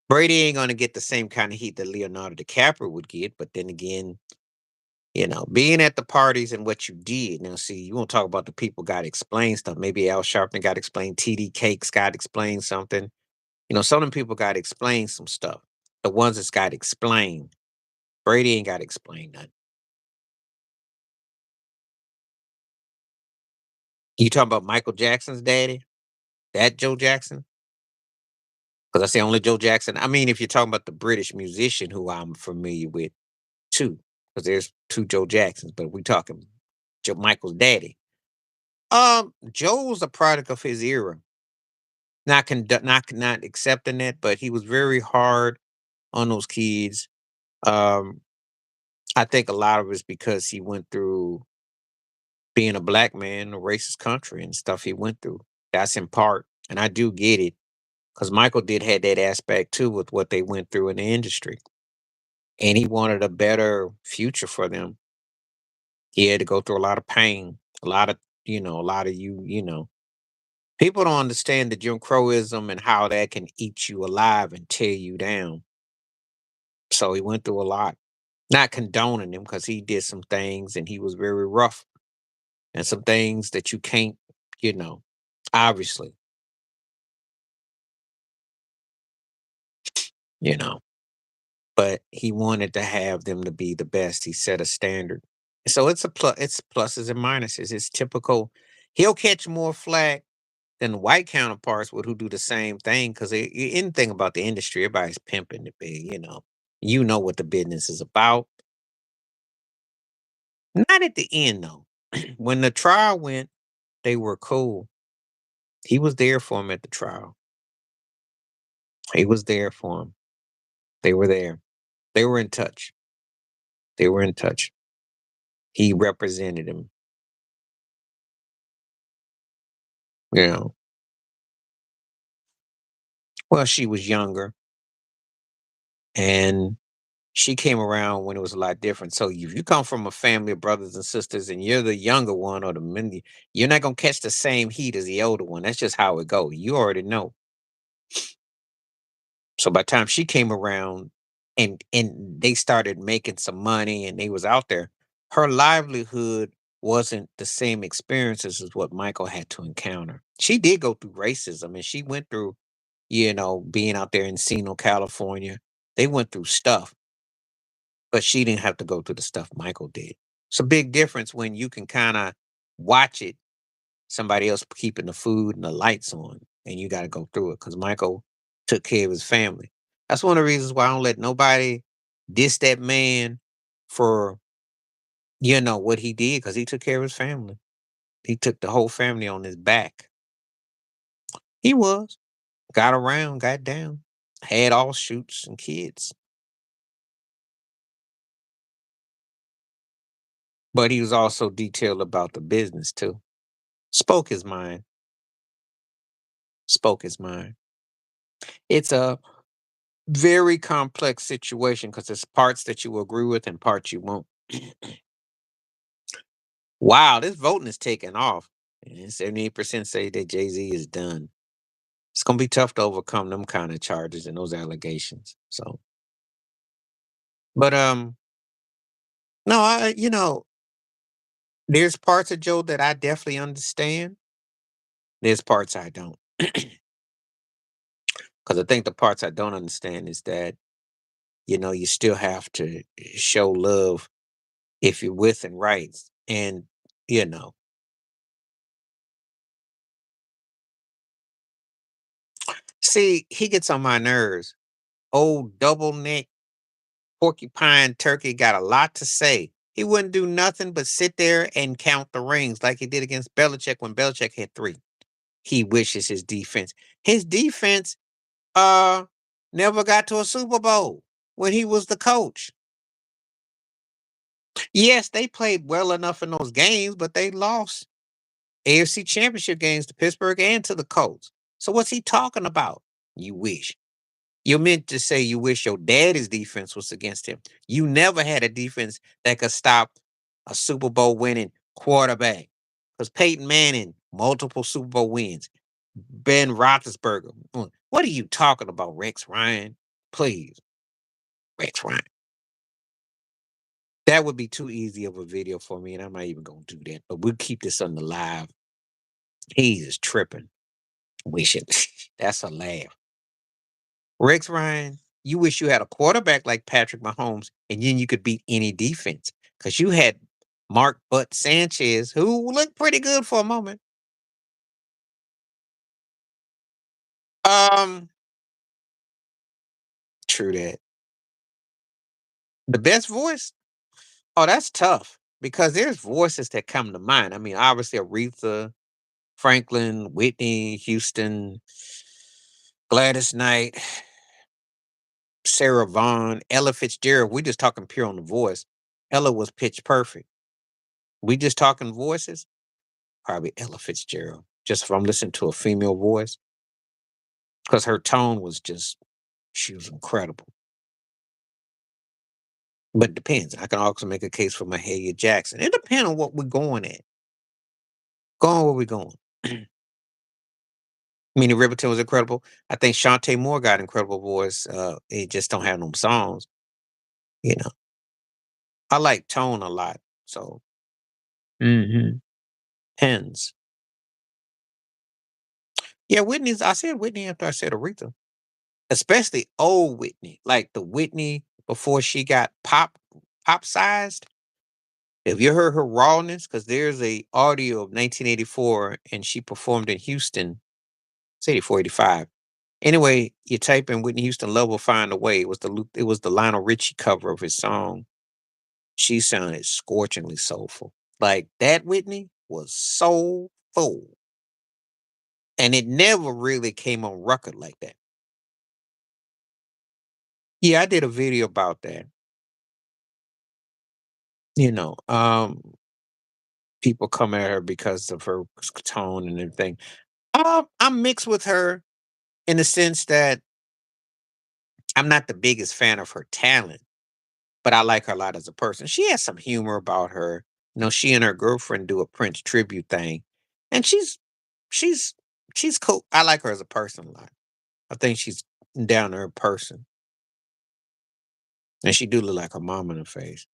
Brady ain't gonna get the same kind of heat that Leonardo DiCaprio would get. But then again, being at the parties and what you did. Now, see, you won't talk about the people got to explain stuff. Maybe Al Sharpton got to explain. TD Cakes got to explain something. Some of them people got to explain some stuff. The ones that's got to explain. Brady ain't got to explain nothing. You talking about Michael Jackson's daddy? That Joe Jackson? Because I say only Joe Jackson. I mean, if you're talking about the British musician who I'm familiar with too, because there's two Joe Jacksons, but we talking Joe Michael's daddy. Joe's a product of his era. Not accepting it, but he was very hard on those kids. Um, I think a lot of it's because he went through being a black man in a racist country and stuff he went through. That's in part, and I do get it. Because Michael did had that aspect too with what they went through in the industry, and he wanted a better future for them. He had to go through a lot of pain, a lot of people don't understand the Jim Crowism and how that can eat you alive and tear you down. So he went through a lot. Not condoning him because he did some things and he was very rough and some things that you can't, you know, obviously, you know. But he wanted to have them to be the best. He set a standard. So it's pluses and minuses. It's typical. He'll catch more flack than white counterparts would who do the same thing because anything about the industry, everybody's pimping the big, you know. You know what the business is about. Not at the end though. When the trial went, they were cool. He was there for him at the trial. He was there for him. They were there. They were in touch. They were in touch. He represented him, you know. Well, she was younger and she came around when it was a lot different. So if you come from a family of brothers and sisters and you're the younger one or the mini, you're not gonna catch the same heat as the older one. That's just how it goes. You already know. So by the time she came around and they started making some money and they was out there, her livelihood wasn't the same experiences as what Michael had to encounter. She did go through racism and she went through, being out there in Encino, California. They went through stuff, but she didn't have to go through the stuff Michael did. It's a big difference when you can kind of watch it, somebody else keeping the food and the lights on, and you got to go through it because Michael took care of his family. That's one of the reasons why I don't let nobody diss that man for what he did because he took care of his family. He took the whole family on his back. He was got around, got down, had all shoots and kids, but he was also detailed about the business too. Spoke his mind. Spoke his mind. It's a very complex situation because there's parts that you agree with and parts you won't. Wow, this voting is taking off. And 78% say that Jay-Z is done. It's gonna be tough to overcome them kind of charges and those allegations. So, but no, there's parts of Joe that I definitely understand. There's parts I don't. Because I think the parts I don't understand is that, you still have to show love if you're with and rights. And, you know, see, he gets on my nerves. Old double neck porcupine turkey got a lot to say. He wouldn't do nothing but sit there and count the rings like he did against Belichick when Belichick had three. He wishes his defense uh never got to a Super Bowl when he was the coach. Yes, they played well enough in those games, but they lost AFC championship games to Pittsburgh and to the Colts. So what's he talking about? You wish. You meant to say you wish your daddy's defense was against him. You never had a defense that could stop a Super Bowl winning quarterback. Because Peyton Manning, multiple Super Bowl wins. Ben Roethlisberger. What are you talking about, Rex Ryan? Please, Rex Ryan. That would be too easy of a video for me, and I'm not even going to do that. But we'll keep this on the live. He is tripping. Wishing. That's a laugh. Rex Ryan, you wish you had a quarterback like Patrick Mahomes, and then you could beat any defense. Because you had Mark Butt Sanchez, who looked pretty good for a moment. Um, True that. The best voice? Oh, that's tough. Because there's voices that come to mind. I mean, obviously Aretha Franklin, Whitney Houston, Gladys Knight, Sarah Vaughan, Ella Fitzgerald. We just talking pure on the voice. Ella was pitch perfect. We just talking voices. Probably Ella Fitzgerald. Just if I'm listening to a female voice, because her tone was just, she was incredible. But it depends. I can also make a case for Mahalia Jackson. It depends on what we're going at. Going where we're going. Minnie Riperton was incredible. I think Shantae Moore got incredible voice. It just don't have no songs. You know, I like tone a lot. So, hmm pens. Yeah, Whitney's. I said Whitney after I said Aretha, especially old Whitney, like the Whitney before she got pop sized. Have you heard her rawness? Because there's a audio of 1984, and she performed in Houston. It's 84, 85. Anyway, you type in Whitney Houston, "Love Will Find a Way." It was the Lionel Richie cover of his song. She sounded scorchingly soulful. Like that Whitney was so full. And it never really came on record like that. Yeah, I did a video about that. You know, people come at her because of her tone and everything. I'm mixed with her in the sense that I'm not the biggest fan of her talent, but I like her a lot as a person. She has some humor about her. You know, she and her girlfriend do a Prince tribute thing, and she's she's cool. I like her as a person a lot. I think she's down to earth person, and she do look like her mom in her face.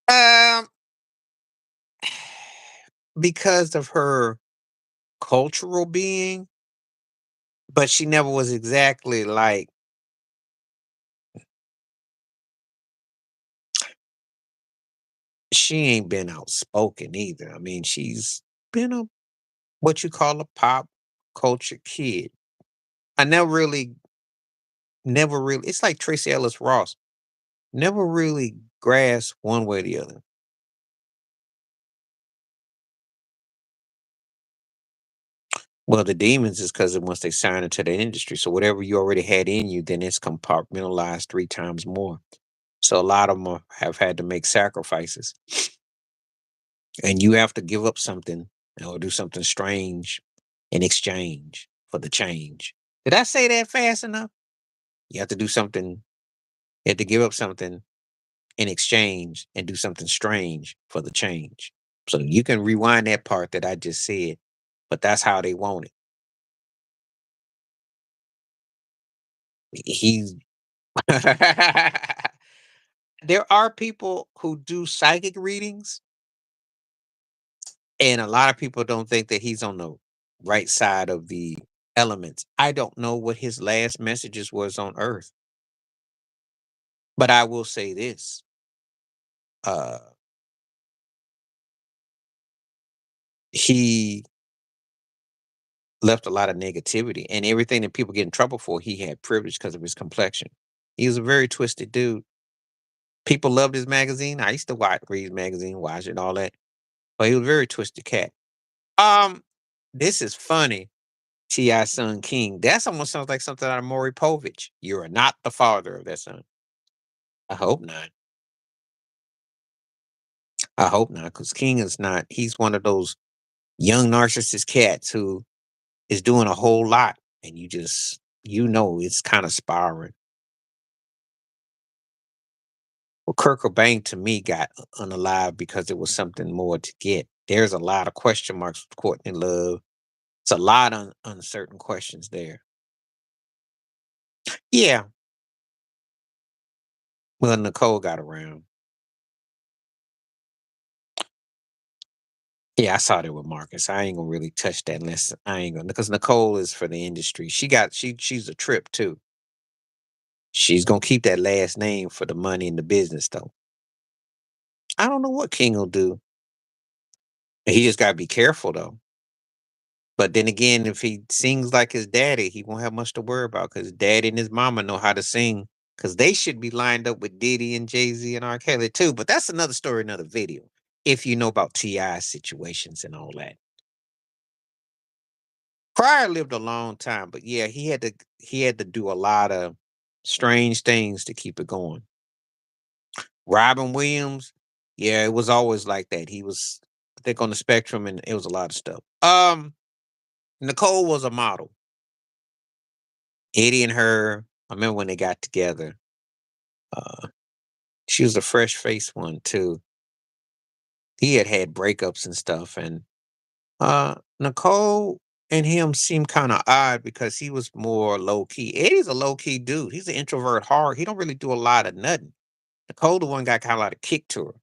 Um, because of her cultural being, but she never was exactly like she ain't been outspoken either. I mean, she's been a what you call a pop culture kid. I never really it's like Tracy Ellis Ross. Never really grasped one way or the other. Well, the demons is because once they sign into the industry. So whatever you already had in you, then it's compartmentalized 3 times more. So a lot of them have had to make sacrifices. And you have to give up something or do something strange in exchange for the change. Did I say that fast enough? You have to do something, you have to give up something in exchange and do something strange for the change. So you can rewind that part that I just said, but that's how they want it. He's there are people who do psychic readings, and a lot of people don't think that he's on the right side of the elements. I don't know what his last messages was on Earth, but I will say this: uh, he left a lot of negativity, and everything that people get in trouble for, he had privilege because of his complexion. He was a very twisted dude. People loved his magazine. I used to read his magazine, watch it, and all that. But he was a very twisted cat. Um, this is funny. T.I. son King. That almost sounds like something out of Maury Povich. You are not the father of that son. I hope not. I hope not, because King is not. He's one of those young narcissist cats who is doing a whole lot, and it's kind of spiraling. Well, Kurt Cobain to me got unalive because it was something more to get. There's a lot of question marks with Courtney Love. It's a lot of uncertain questions there. Yeah, well, Nicole got around. Yeah, I saw that with Marcus. I ain't gonna really touch that unless I ain't gonna because Nicole is for the industry. She's a trip too. She's gonna keep that last name for the money and the business though. I don't know what King will do. He just gotta be careful though. But then again, if he sings like his daddy, he won't have much to worry about because daddy and his mama know how to sing. Because they should be lined up with Diddy and Jay-Z and R. Kelly too. But that's another story, another video. If you know about T.I. situations and all that. Pryor lived a long time, but yeah, he had to do a lot of strange things to keep it going. Robin Williams, yeah, it was always like that. He was, I think, on the spectrum, and it was a lot of stuff. Nicole was a model. Eddie and her, I remember when they got together. Uh, she was a fresh face one too. He had had breakups and stuff, and Nicole and him seemed kind of odd because he was more low key. Eddie's a low key dude. He's an introvert hard. He don't really do a lot of nothing. Nicole, the one got kind of a lot of kick to her.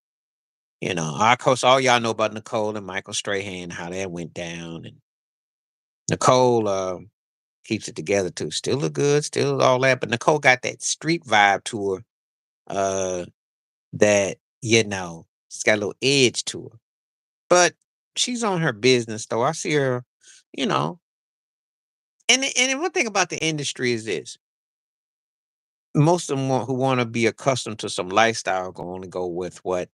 You know, of course, all y'all know about Nicole and Michael Strahan, how that went down. And Nicole keeps it together too. Still look good, still all that. But Nicole got that street vibe to her uh, that, she's got a little edge to her. But she's on her business, though. I see her, you know, and one thing about the industry is this. Most of them who want to be accustomed to some lifestyle go only go with what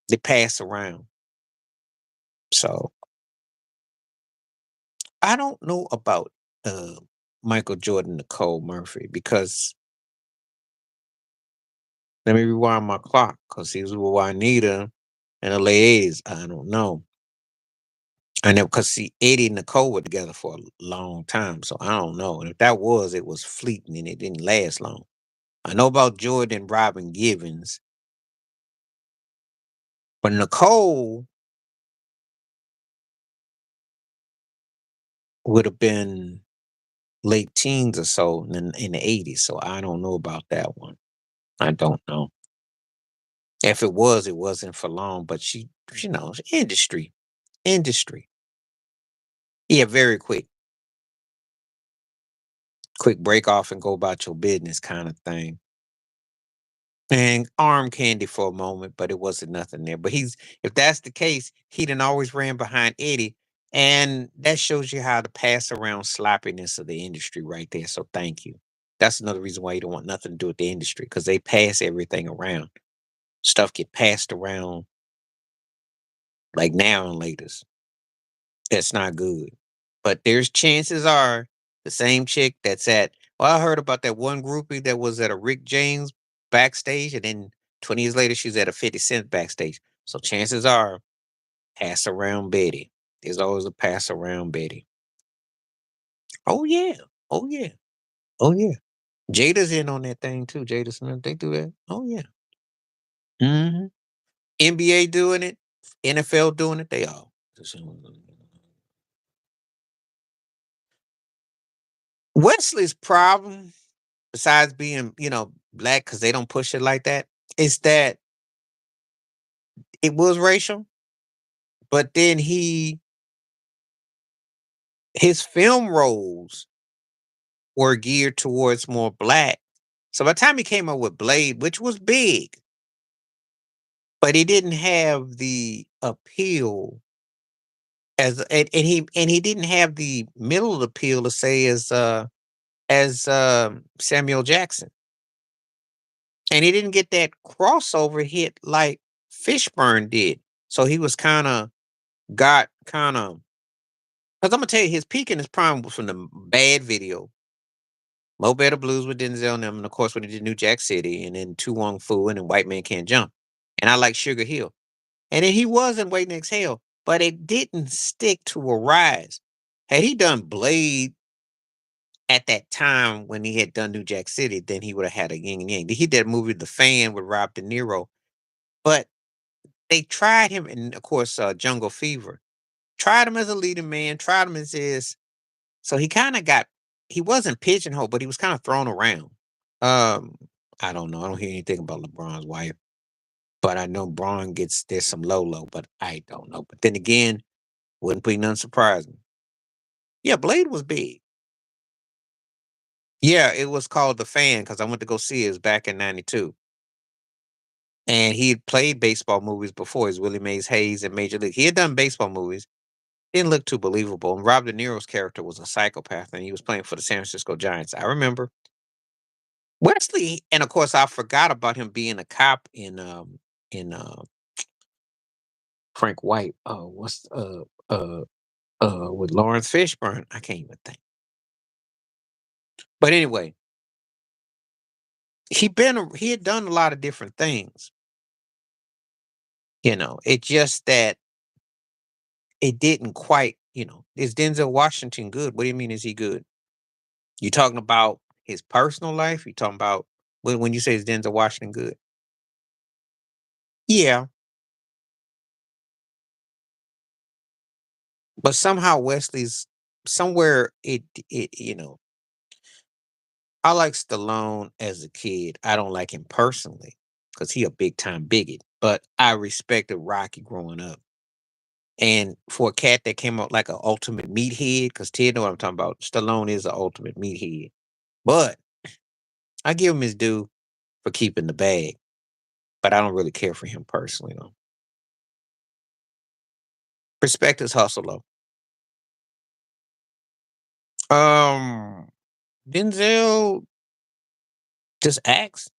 they pass around. So I don't know about uh, Michael Jordan, Nicole Murphy, because let me rewind my clock because he was with Juanita in the late 80s. I don't know. I know because see, Eddie and Nicole were together for a long time, so I don't know. And if that was, it was fleeting and it didn't last long. I know about Jordan and Robin Givens, but Nicole would have been late teens or so in the 80s. So I don't know about that one. I don't know. If it was, it wasn't for long, but she knows industry. Yeah, very quick break off and go about your business kind of thing. And arm candy for a moment, but it wasn't nothing there. But if that's the case, he done always ran behind Eddie. And that shows you how to pass around sloppiness of the industry right there. So thank you. That's another reason why you don't want nothing to do with the industry because they pass everything around. Stuff get passed around like now and laters. That's not good. But there's chances are the same chick that's I heard about that one groupie that was at a Rick James backstage, and then 20 years later, she's at a 50 Cent backstage. So chances are, pass around Betty. There's always a pass around Betty. Oh, yeah. Oh, yeah. Oh, yeah. Jada's in on that thing too. Jada Smith, they do that. Oh, yeah. NBA doing it, NFL doing it, they all. Wesley's problem, besides being, black, because they don't push it like that, is that it was racial, but then his film roles were geared towards more black. So by the time he came up with Blade, which was big, but he didn't have the appeal and he didn't have the middle appeal to say as Samuel Jackson. And he didn't get that crossover hit like Fishburne did. So he was got kind of because I'm gonna tell you his peak and his prime was from the Bad video, Mo Better Blues with Denzel and them, and of course when he did New Jack City, and then Tu Wong Fu and then White Man Can't Jump, and I like Sugar Hill, and then he was in Waiting to Exhale, but it didn't stick to a rise. Had he done Blade at that time when he had done New Jack City, then he would have had a yin and yang. He did that movie The Fan with Rob De Niro, but they tried him, and of course Jungle Fever. Tried him as a leading man, tried him as this. So he wasn't pigeonholed, but he was kind of thrown around. Um, I don't know. I don't hear anything about LeBron's wife, but I know Braun there's some low, but I don't know. But then again, wouldn't be none surprising. Yeah, Blade was big. Yeah, it was called The Fan because I went to go see it. It was back in '92. And he had played baseball movies before. He's Willie Mays Hayes in Major League. He had done baseball movies. Didn't look too believable. And Rob De Niro's character was a psychopath, and he was playing for the San Francisco Giants. I remember Wesley, and of course, I forgot about him being a cop in Frank White. What's with Lawrence Fishburne? I can't even think. But anyway, he had done a lot of different things. It just that it didn't quite. Is Denzel Washington good? What do you mean? Is he good? You talking about his personal life? You talking about when you say is Denzel Washington good? Yeah, but somehow Wesley's somewhere I like Stallone as a kid. I don't like him personally because he a big time bigot, but I respected Rocky growing up. And for a cat that came out like an ultimate meathead, because Ted know what I'm talking about. Stallone is an ultimate meathead, but I give him his due for keeping the bag. But I don't really care for him personally, though. Respect his hustle, though. Um, Denzel. Just ask.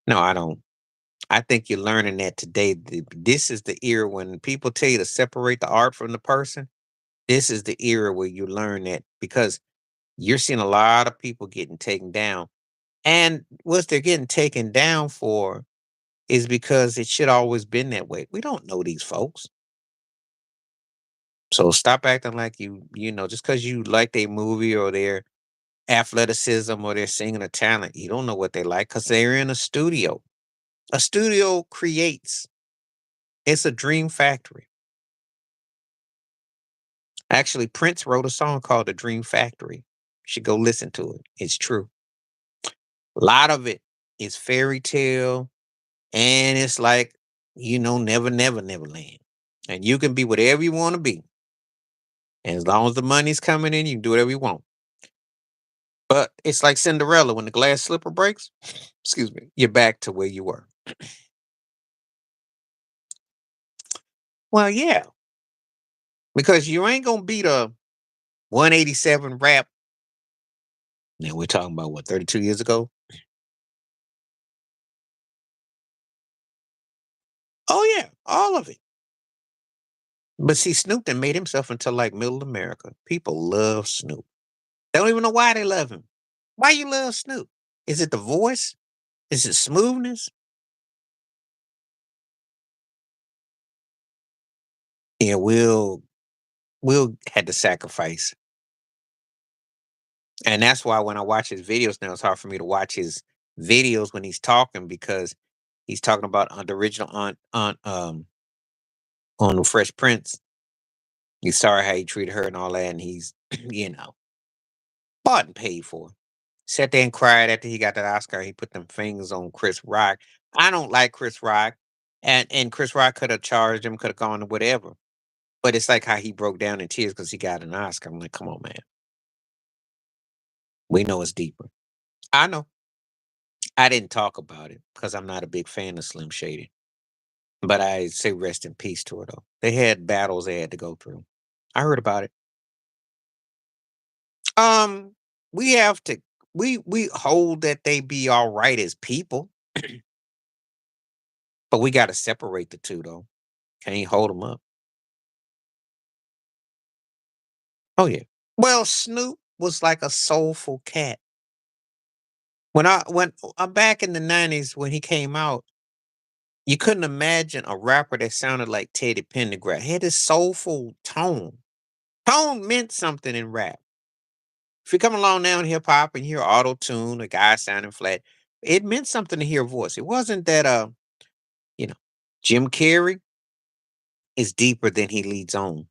No, I don't. I think you're learning that today. This is the era when people tell you to separate the art from the person. This is the era where you learn that because you're seeing a lot of people getting taken down. And what they're getting taken down for is because it should always been that way. We don't know these folks. So stop acting like just because you like their movie or their athleticism or their singing or talent, you don't know what they like because they're in a studio. A studio creates. It's a dream factory. Actually, Prince wrote a song called "The Dream Factory." You should go listen to it. It's true. A lot of it is fairy tale, and it's like never, never, never land. And you can be whatever you want to be, and as long as the money's coming in, you can do whatever you want. But it's like Cinderella when the glass slipper breaks. Excuse me, you're back to where you were. Well, yeah, because you ain't gonna beat a 187 rap. Now we're talking about what 32 years ago. Oh yeah, all of it. But see, Snoop done made himself into like middle America. People love Snoop. They don't even know why they love him. Why you love Snoop? Is it the voice? Is it smoothness? Yeah, Will had to sacrifice. And that's why when I watch his videos now, it's hard for me to watch his videos when he's talking because he's talking about the original on the Fresh Prince. He's sorry how he treated her and all that, and he's you know bought and paid for. Sat there and cried after he got that Oscar. He put them fingers on Chris Rock. I don't like Chris Rock, and Chris Rock could have charged him, could have gone to whatever. But it's like how he broke down in tears because he got an Oscar. I'm like, come on, man. We know it's deeper. I know. I didn't talk about it because I'm not a big fan of Slim Shady. But I say rest in peace to her though. They had battles they had to go through. I heard about it. Um, we have to we hold that they be all right as people, but we got to separate the two though. Can't hold them up. Oh yeah. Well, Snoop was like a soulful cat. When back in the '90s when he came out, you couldn't imagine a rapper that sounded like Teddy Pendergrass. He had this soulful tone. Tone meant something in rap. If you come along now in hip hop and you hear auto tune, a guy sounding flat, it meant something to hear a voice. It wasn't that you know, Jim Carrey is deeper than he leads on.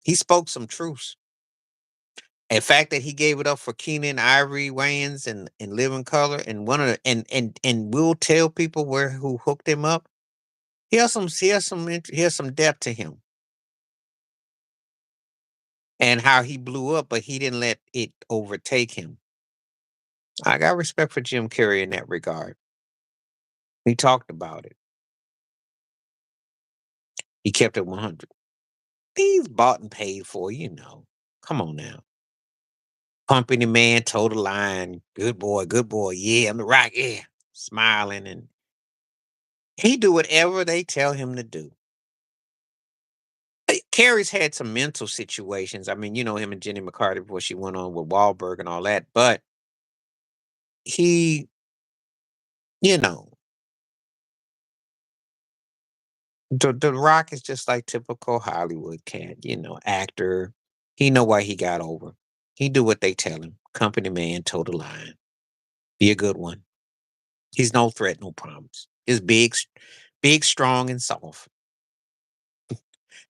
He spoke some truths. In fact, that he gave it up for Keenan Ivory Wayans and Living Color, and one of the and will tell people where who hooked him up. He has some depth to him and how he blew up, but he didn't let it overtake him. I got respect for Jim Carrey in that regard. He talked about it. He kept it 100. He's bought and paid for. Come on now. Pumping the man, total line. Good boy. Yeah, I'm the rock. Yeah. Smiling and he do whatever they tell him to do. Carrie's had some mental situations. I mean, him and Jenny McCarthy before she went on with Wahlberg and all that. But he, you know, the Rock is just like typical Hollywood cat, actor. He know why he got over. He do what they tell him. Company man, total line. Be a good one. He's no threat, no promise. He's big, big, strong, and soft.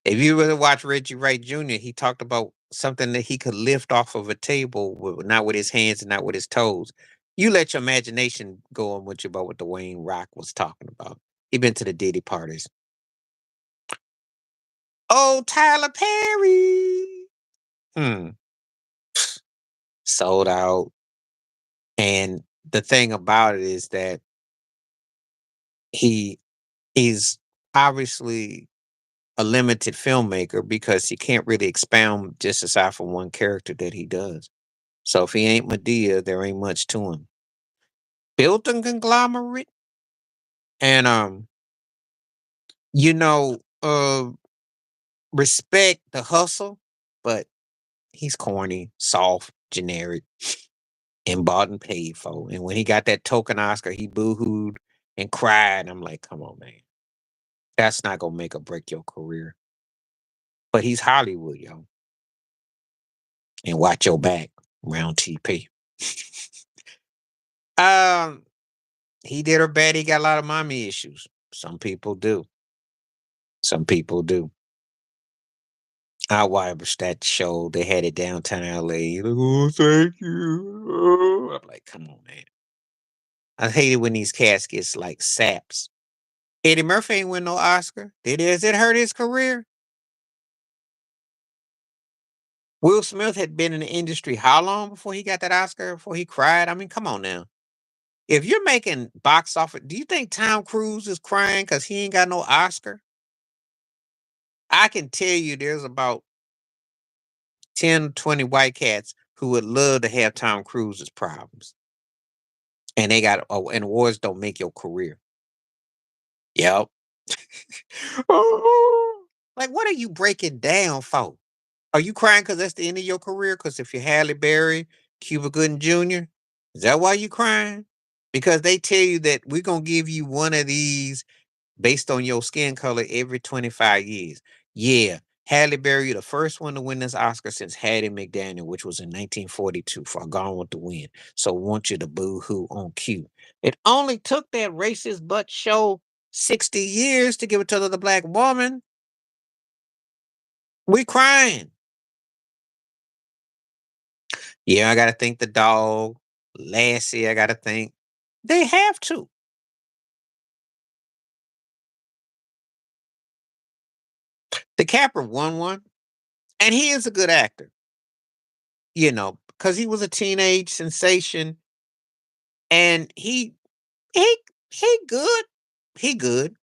If you ever watch Reggie Wright Jr., he talked about something that he could lift off of a table, not with his hands and not with his toes. You let your imagination go on with you about what Dwayne Rock was talking about. He been to the Diddy parties. Oh, Tyler Perry. Hmm. Sold out. And the thing about it is that he is obviously a limited filmmaker because he can't really expound just aside from one character that he does. So if he ain't Medea, there ain't much to him. Built a conglomerate and you know, respect the hustle, but he's corny, soft, generic, and bought and paid for. And when he got that token Oscar, he boo-hooed and cried. I'm like, come on, man. That's not gonna make or break your career. But he's Hollywood, yo. And watch your back, round TP. um, he did her bad. He got a lot of mommy issues. Some people do. Some people do. I watched that show. They had it downtown LA. Like, oh, thank you. Oh. I'm like, come on, man. I hate it when these cats gets like saps. Eddie Murphy ain't win no Oscar. Does it hurt his career? Will Smith had been in the industry how long before he got that Oscar? Before he cried? I mean, come on now. If you're making box office, do you think Tom Cruise is crying because he ain't got no Oscar? I can tell you there's about 10, 20 white cats who would love to have Tom Cruise's problems. And they got and awards don't make your career. Yep. Oh, like, what are you breaking down for? Are you crying because that's the end of your career? Because if you're Halle Berry, Cuba Gooding Jr., is that why you crying? Because they tell you that we're gonna give you one of these based on your skin color every 25 years. Yeah, Halle Berry, the first one to win this Oscar since Hattie McDaniel, which was in 1942 for Gone with the Wind. So want you to boo-hoo on cue. It only took that racist butt show 60 years to give it to the black woman. We crying. Yeah, I gotta thank the dog. Lassie, I gotta think. They have to. The Capper won one, and he is a good actor, because he was a teenage sensation, and he he good. He good.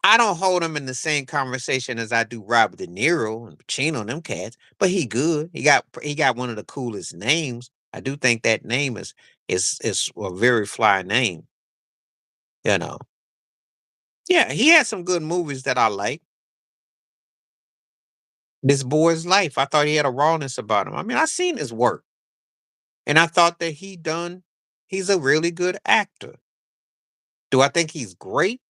I don't hold him in the same conversation as I do Robert De Niro and Pacino and them cats, but he good. He got one of the coolest names. I do think that name is a very fly name. You know. Yeah, he had some good movies that I like. This Boy's Life, I thought he had a rawness about him. I mean, I seen his work, and I thought that he's a really good actor. Do I think he's great?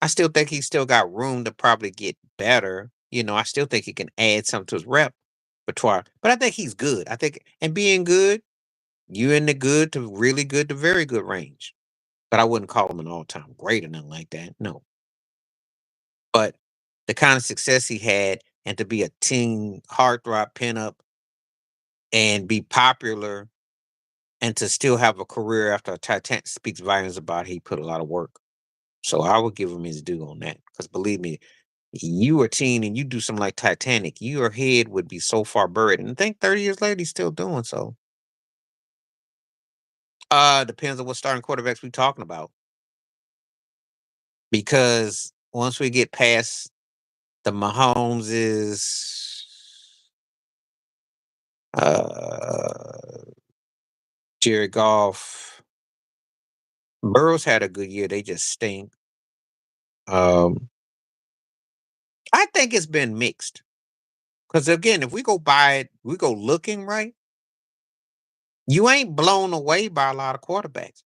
I still think he's still got room to probably get better. I still think he can add something to his repertoire, but I think he's good. I think, and being good, you in the good to really good to very good range. But I wouldn't call him an all-time great or nothing like that. No. But the kind of success he had and to be a teen heartthrob pinup and be popular and to still have a career after Titanic speaks volumes about he put a lot of work. So I would give him his due on that. Because believe me, you are a teen and you do something like Titanic, your head would be so far buried. And I think 30 years later he's still doing so. Depends on what starting quarterbacks we talking about. Because once we get past the Mahomeses, uh Jared Goff, Burrows had a good year. They just stink. Um, I think it's been mixed. Because again, if we go by it, we go looking right, you ain't blown away by a lot of quarterbacks.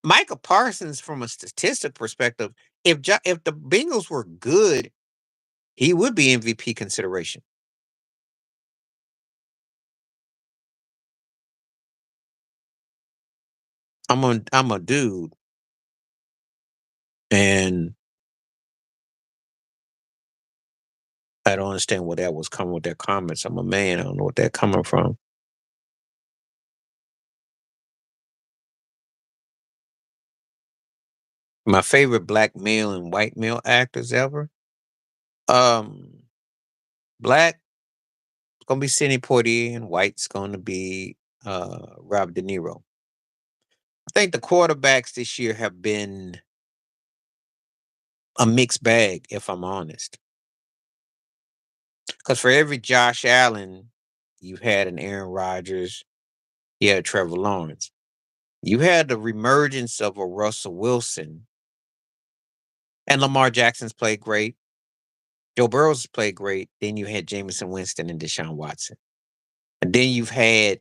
Micah Parsons, from a statistic perspective, if the Bengals were good, he would be MVP consideration. I'm a dude, and I don't understand where that was coming with their comments. I'm a man. I don't know what they're coming from. My favorite black male and white male actors ever. Um, Black gonna be Sidney Poitier, and white's gonna be Robert De Niro. I think the quarterbacks this year have been a mixed bag, if I'm honest. Because for every Josh Allen, You had an Aaron Rodgers. You had Trevor Lawrence. You had the reemergence of a Russell Wilson, and Lamar Jackson's played great. Joe Burrow's played great. Then you had Jameson Winston and Deshaun Watson. And then you've had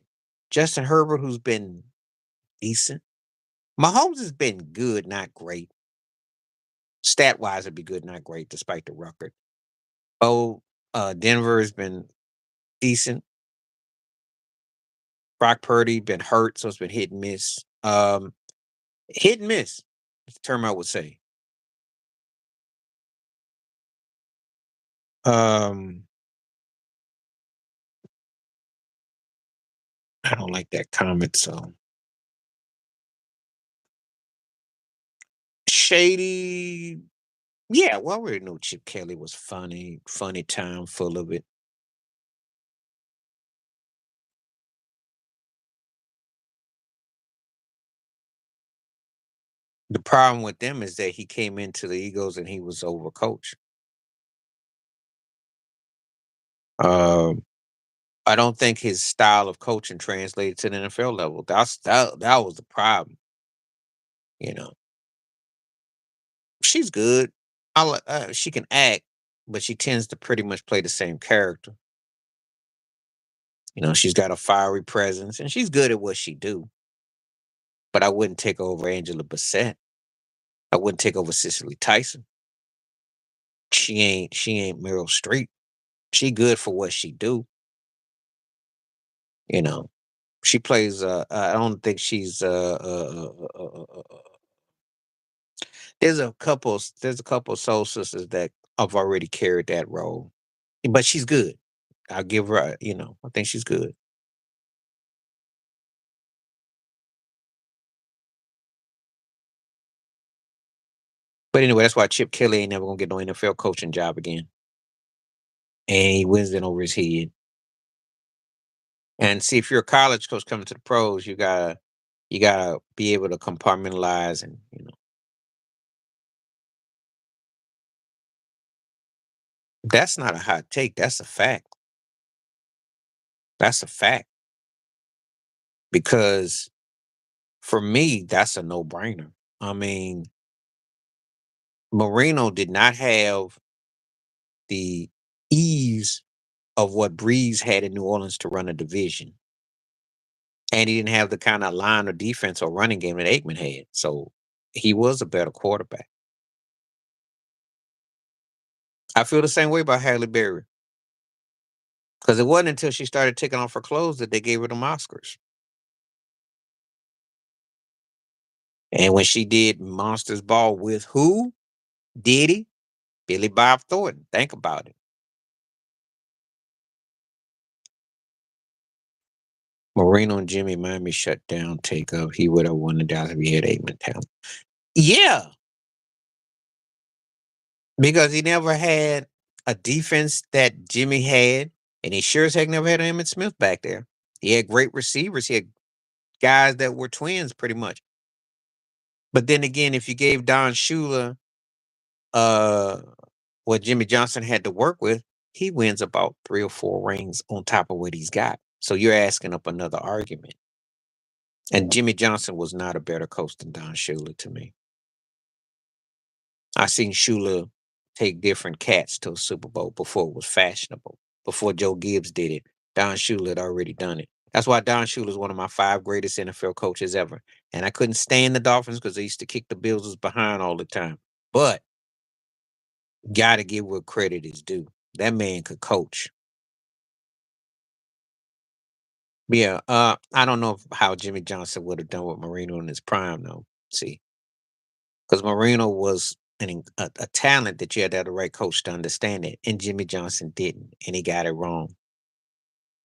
Justin Herbert, who's been decent. Mahomes has been good, not great. Stat wise, it'd be good, not great, despite the record. Oh, Denver has been decent. Brock Purdy been hurt, so it's been hit and miss. Hit and miss is the term I would say. Um, I don't like that comment. So shady. Yeah, well, I already knew Chip Kelly was funny, funny time, full of it. The problem with them is that he came into the Eagles and he was overcoached. Um, I don't think his style of coaching translated to the NFL level. That was the problem. You know, she's good. She can act, but she tends to pretty much play the same character. You know, she's got a fiery presence and she's good at what she do. But I wouldn't take over Angela Bassett. I wouldn't take over Cicely Tyson. She ain't Meryl Streep. She good for what she do. You know, she plays. I don't think she's. There's a couple soul sisters that have already carried that role, but she's good. I'll give her. I think she's good. But anyway, that's why Chip Kelly ain't never gonna get no NFL coaching job again, and he wins it over his head. And see, if you're a college coach coming to the pros, you gotta be able to compartmentalize, and that's not a hot take. That's a fact. That's a fact because for me, that's a no brainer. I mean, Marino did not have the ease of what Breeze had in New Orleans to run a division, and he didn't have the kind of line or defense or running game that Aikman had. So he was a better quarterback. I feel the same way about Halle Berry. Because it wasn't until she started taking off her clothes that they gave her the Oscars. And when she did Monsters Ball with who? Diddy, Billy Bob Thornton. Think about it. Marino and Jimmy Miami shut down takeoff. He would have won the Dallas if he had Aikman talent. Yeah, because he never had a defense that Jimmy had, and he sure as heck never had Emmett Smith back there. He had great receivers. He had guys that were twins pretty much. But then again, if you gave Don Shula uh what Jimmy Johnson had to work with, he wins about 3 or 4 rings on top of what he's got. So you're asking up another argument. And Jimmy Johnson was not a better coach than Don Shula to me. I seen Shula take different cats to a Super Bowl before it was fashionable. Before Joe Gibbs did it, Don Shula had already done it. That's why Don Shula is one of my 5 greatest NFL coaches ever. And I couldn't stand the Dolphins because they used to kick the Bills' behind all the time. But gotta give what credit is due. That man could coach. Yeah, I don't know how Jimmy Johnson would have done with Marino in his prime, though. See, because Marino was a talent that you had to have the right coach to understand it, and Jimmy Johnson didn't, and he got it wrong,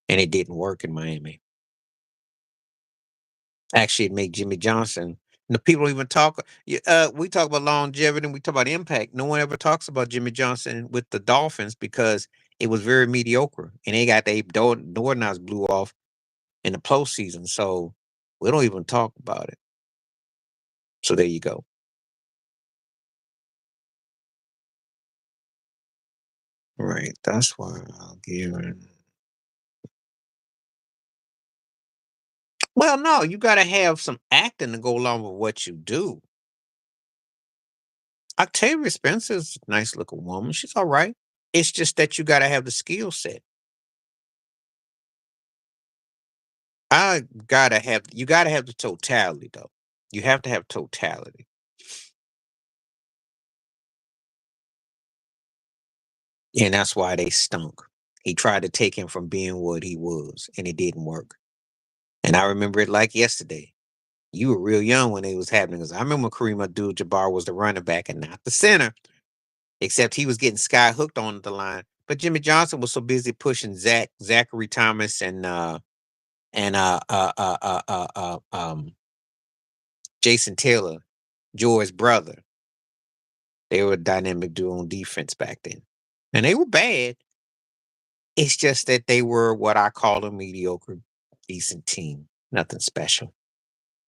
and it didn't work in Miami. Actually, it made Jimmy Johnson. The people even talk. We talk about longevity and we talk about impact. No one ever talks about Jimmy Johnson with the Dolphins because it was very mediocre, and they got their door knobs blew off in the postseason. So we don't even talk about it. So there you go. Right. That's why I'll give it. Well, no, you gotta have some acting to go along with what you do. Octavia Spencer's a nice looking woman. She's all right. It's just that you gotta have the skill set. I gotta have you gotta have the totality though. You have to have totality. And that's why they stunk. He tried to take him from being what he was, and it didn't work. And I remember it like yesterday. You were real young when it was happening. Cause I remember Kareem Abdul-Jabbar was the running back and not the center, except he was getting sky hooked on the line. But Jimmy Johnson was so busy pushing Zachary Thomas, and Jason Taylor, Joy's brother. They were a dynamic duo on defense back then, and they were bad. It's just that they were what I call a mediocre, decent team. Nothing special.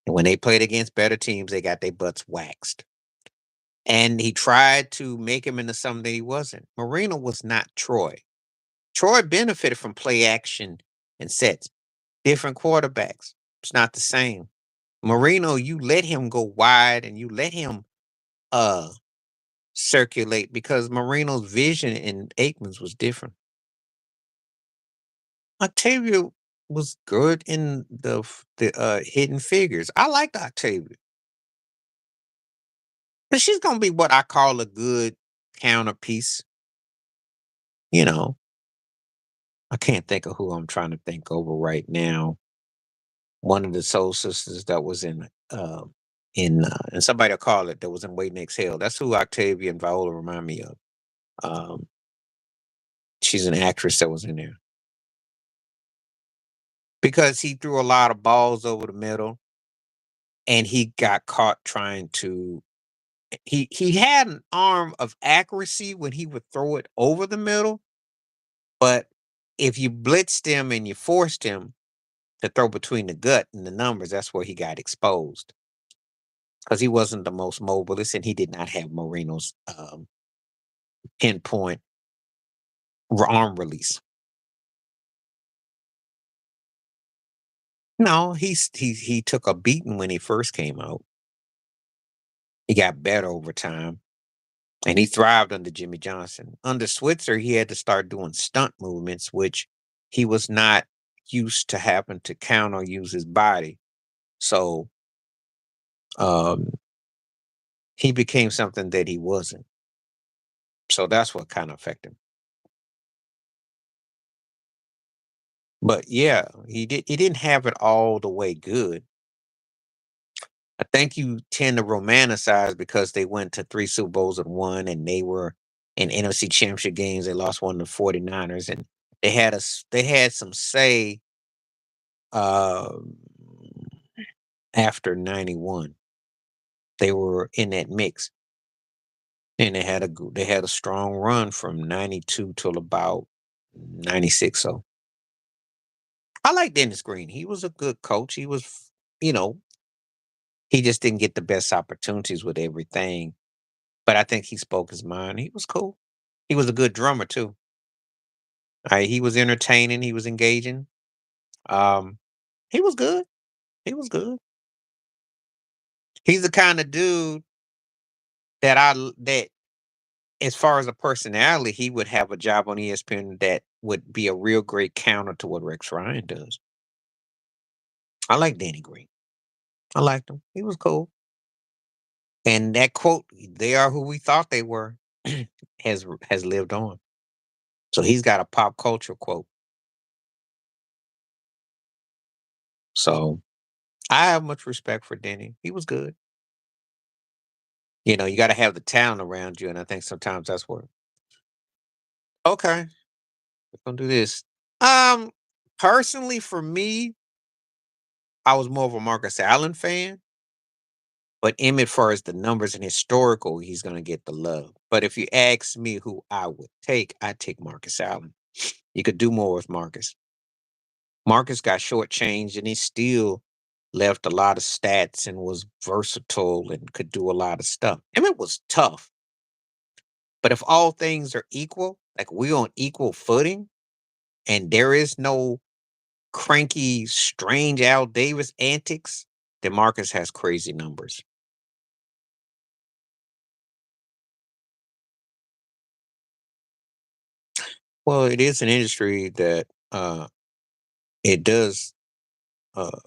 And when they played against better teams, they got their butts waxed. And he tried to make him into something that he wasn't. Marino was not Troy. Troy benefited from play action and sets. Different quarterbacks. It's not the same. Marino, you let him go wide and you let him uh circulate because Marino's vision in Aikman's was different. Octavia was good in the Hidden Figures. I liked Octavia. But she's gonna be what I call a good counterpiece. You know, I can't think of who I'm trying to think over right now. One of the soul sisters that was and somebody will call it that was in Wait and Exhale. That's who Octavia and Viola remind me of. Um, she's an actress that was in there because he threw a lot of balls over the middle, and he got caught trying to. He had an arm of accuracy when he would throw it over the middle, but if you blitzed him and you forced him to throw between the gut and the numbers, that's where he got exposed because he wasn't the most mobilist and he did not have Marino's pinpoint arm release. No, he took a beating when he first came out. He got better over time, and he thrived under Jimmy Johnson. Under Switzer, he had to start doing stunt movements, which he was not used to having to count or use his body. So um, he became something that he wasn't. So that's what kind of affected him. But yeah, he didn't have it all the way good. I think you tend to romanticize because they went to 3 Super Bowls and won, and they were in NFC Championship games. They lost one to the 49ers, and they had some say, um, after 91. They were in that mix, and they had a strong run from 92 till about 96, so I like Dennis Green. He was a good coach. You know, he just didn't get the best opportunities with everything, but I think he spoke his mind. He was cool. He was a good drummer too. He was entertaining, he was engaging. Um, he was good. He was good. He's the kind of dude that as far as a personality, he would have a job on ESPN that would be a real great counter to what Rex Ryan does. I like Danny Green. I liked him. He was cool. And that quote, "They are who we thought they were," has lived on. So he's got a pop culture quote. So I have much respect for Denny. He was good. You know, you gotta have the talent around you, and I think sometimes that's where okay, we're gonna do this. Um, Personally for me, I was more of a Marcus Allen fan, but Emmett far as the numbers and historical, he's gonna get the love. But if you ask me who I would take, I'd take Marcus Allen. You could do more with Marcus. Marcus got shortchanged and he still left a lot of stats and was versatile and could do a lot of stuff. Emmett was tough, but if all things are equal, like we're on equal footing, and there is no cranky, strange Al Davis antics, DeMarcus has crazy numbers. Well, it is an industry that it does uh,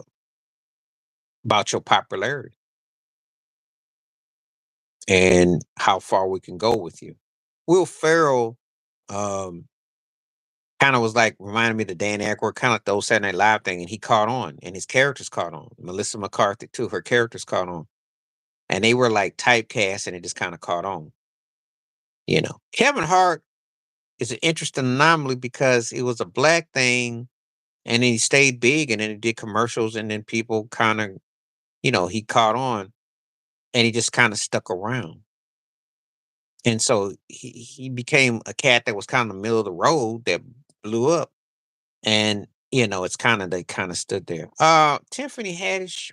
about your popularity and how far we can go with you. Will Ferrell um, kind of was like reminding me of the Dan Aykroyd, kind of like the old Saturday Night Live thing, and he caught on, and his characters caught on. Melissa McCarthy too, her characters caught on, and they were like typecast, and it just kind of caught on. Kevin Hart is an interesting anomaly because it was a black thing, and then he stayed big, and then he did commercials, and then people kind of, he caught on, and he just kind of stuck around. And so he became a cat that was kind of middle of the road that blew up. And, it's kind of they kind of stood there. Tiffany Haddish,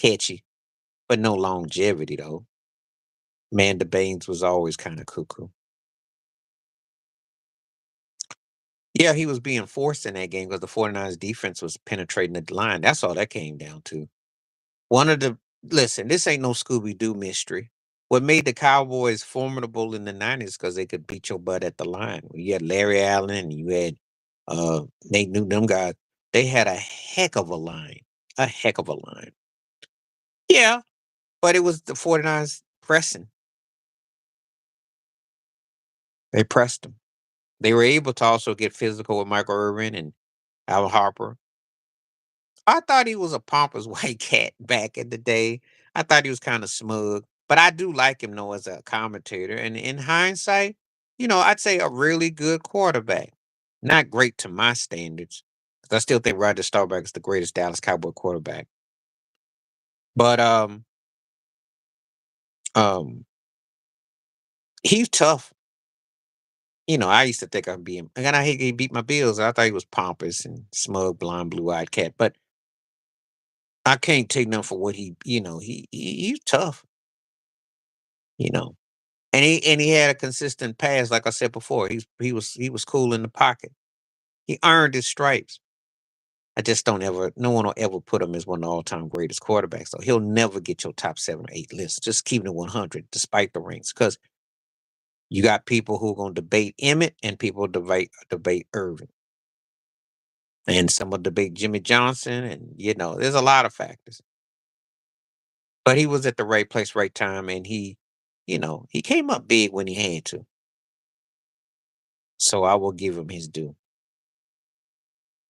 catchy, but no longevity though. Amanda Baines was always kind of cuckoo. Yeah, he was being forced in that game because the 49ers defense was penetrating the line. That's all that came down to. One of the Listen, this ain't no Scooby Doo mystery. What made the Cowboys formidable in the 90s because they could beat your butt at the line. You had Larry Allen and you had Nate Newton, them guys. They had a heck of a line. A heck of a line. Yeah, but it was the 49ers pressing. They pressed them. They were able to also get physical with Michael Irvin and Al Harper. I thought he was a pompous white cat back in the day. I thought he was kind of smug, but I do like him though as a commentator. And in hindsight, I'd say a really good quarterback. Not great to my standards, 'cause I still think Roger Staubach is the greatest Dallas Cowboy quarterback. But um, he's tough. I used to think I'd be him. And I hate he beat my Bills. I thought he was pompous and smug, blonde, blue-eyed cat. But I can't take nothing for what he's tough. You know, And he had a consistent pass, like I said before. He was cool in the pocket. He earned his stripes. I just don't ever no one will ever put him as one of the all-time greatest quarterbacks. So he'll never get your top 7 or 8 list. Just keeping it 100 despite the rings. Because you got people who are gonna debate Emmett and people debate Irvin. And some will debate Jimmy Johnson, and there's a lot of factors. But he was at the right place, right time, and he came up big when he had to. So I will give him his due.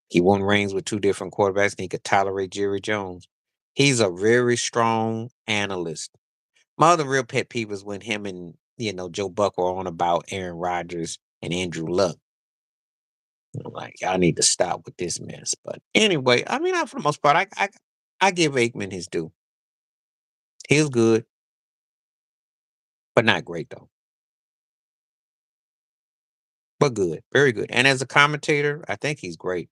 He won rings with 2 different quarterbacks, and he could tolerate Jerry Jones. He's a very strong analyst. My other real pet peeve is when him and, Joe Buck were on about Aaron Rodgers and Andrew Luck. I'm like, y'all need to stop with this mess. But anyway, I mean, for the most part, I give Aikman his due. He was good, but not great though. But good, very good. And as a commentator, I think he's great.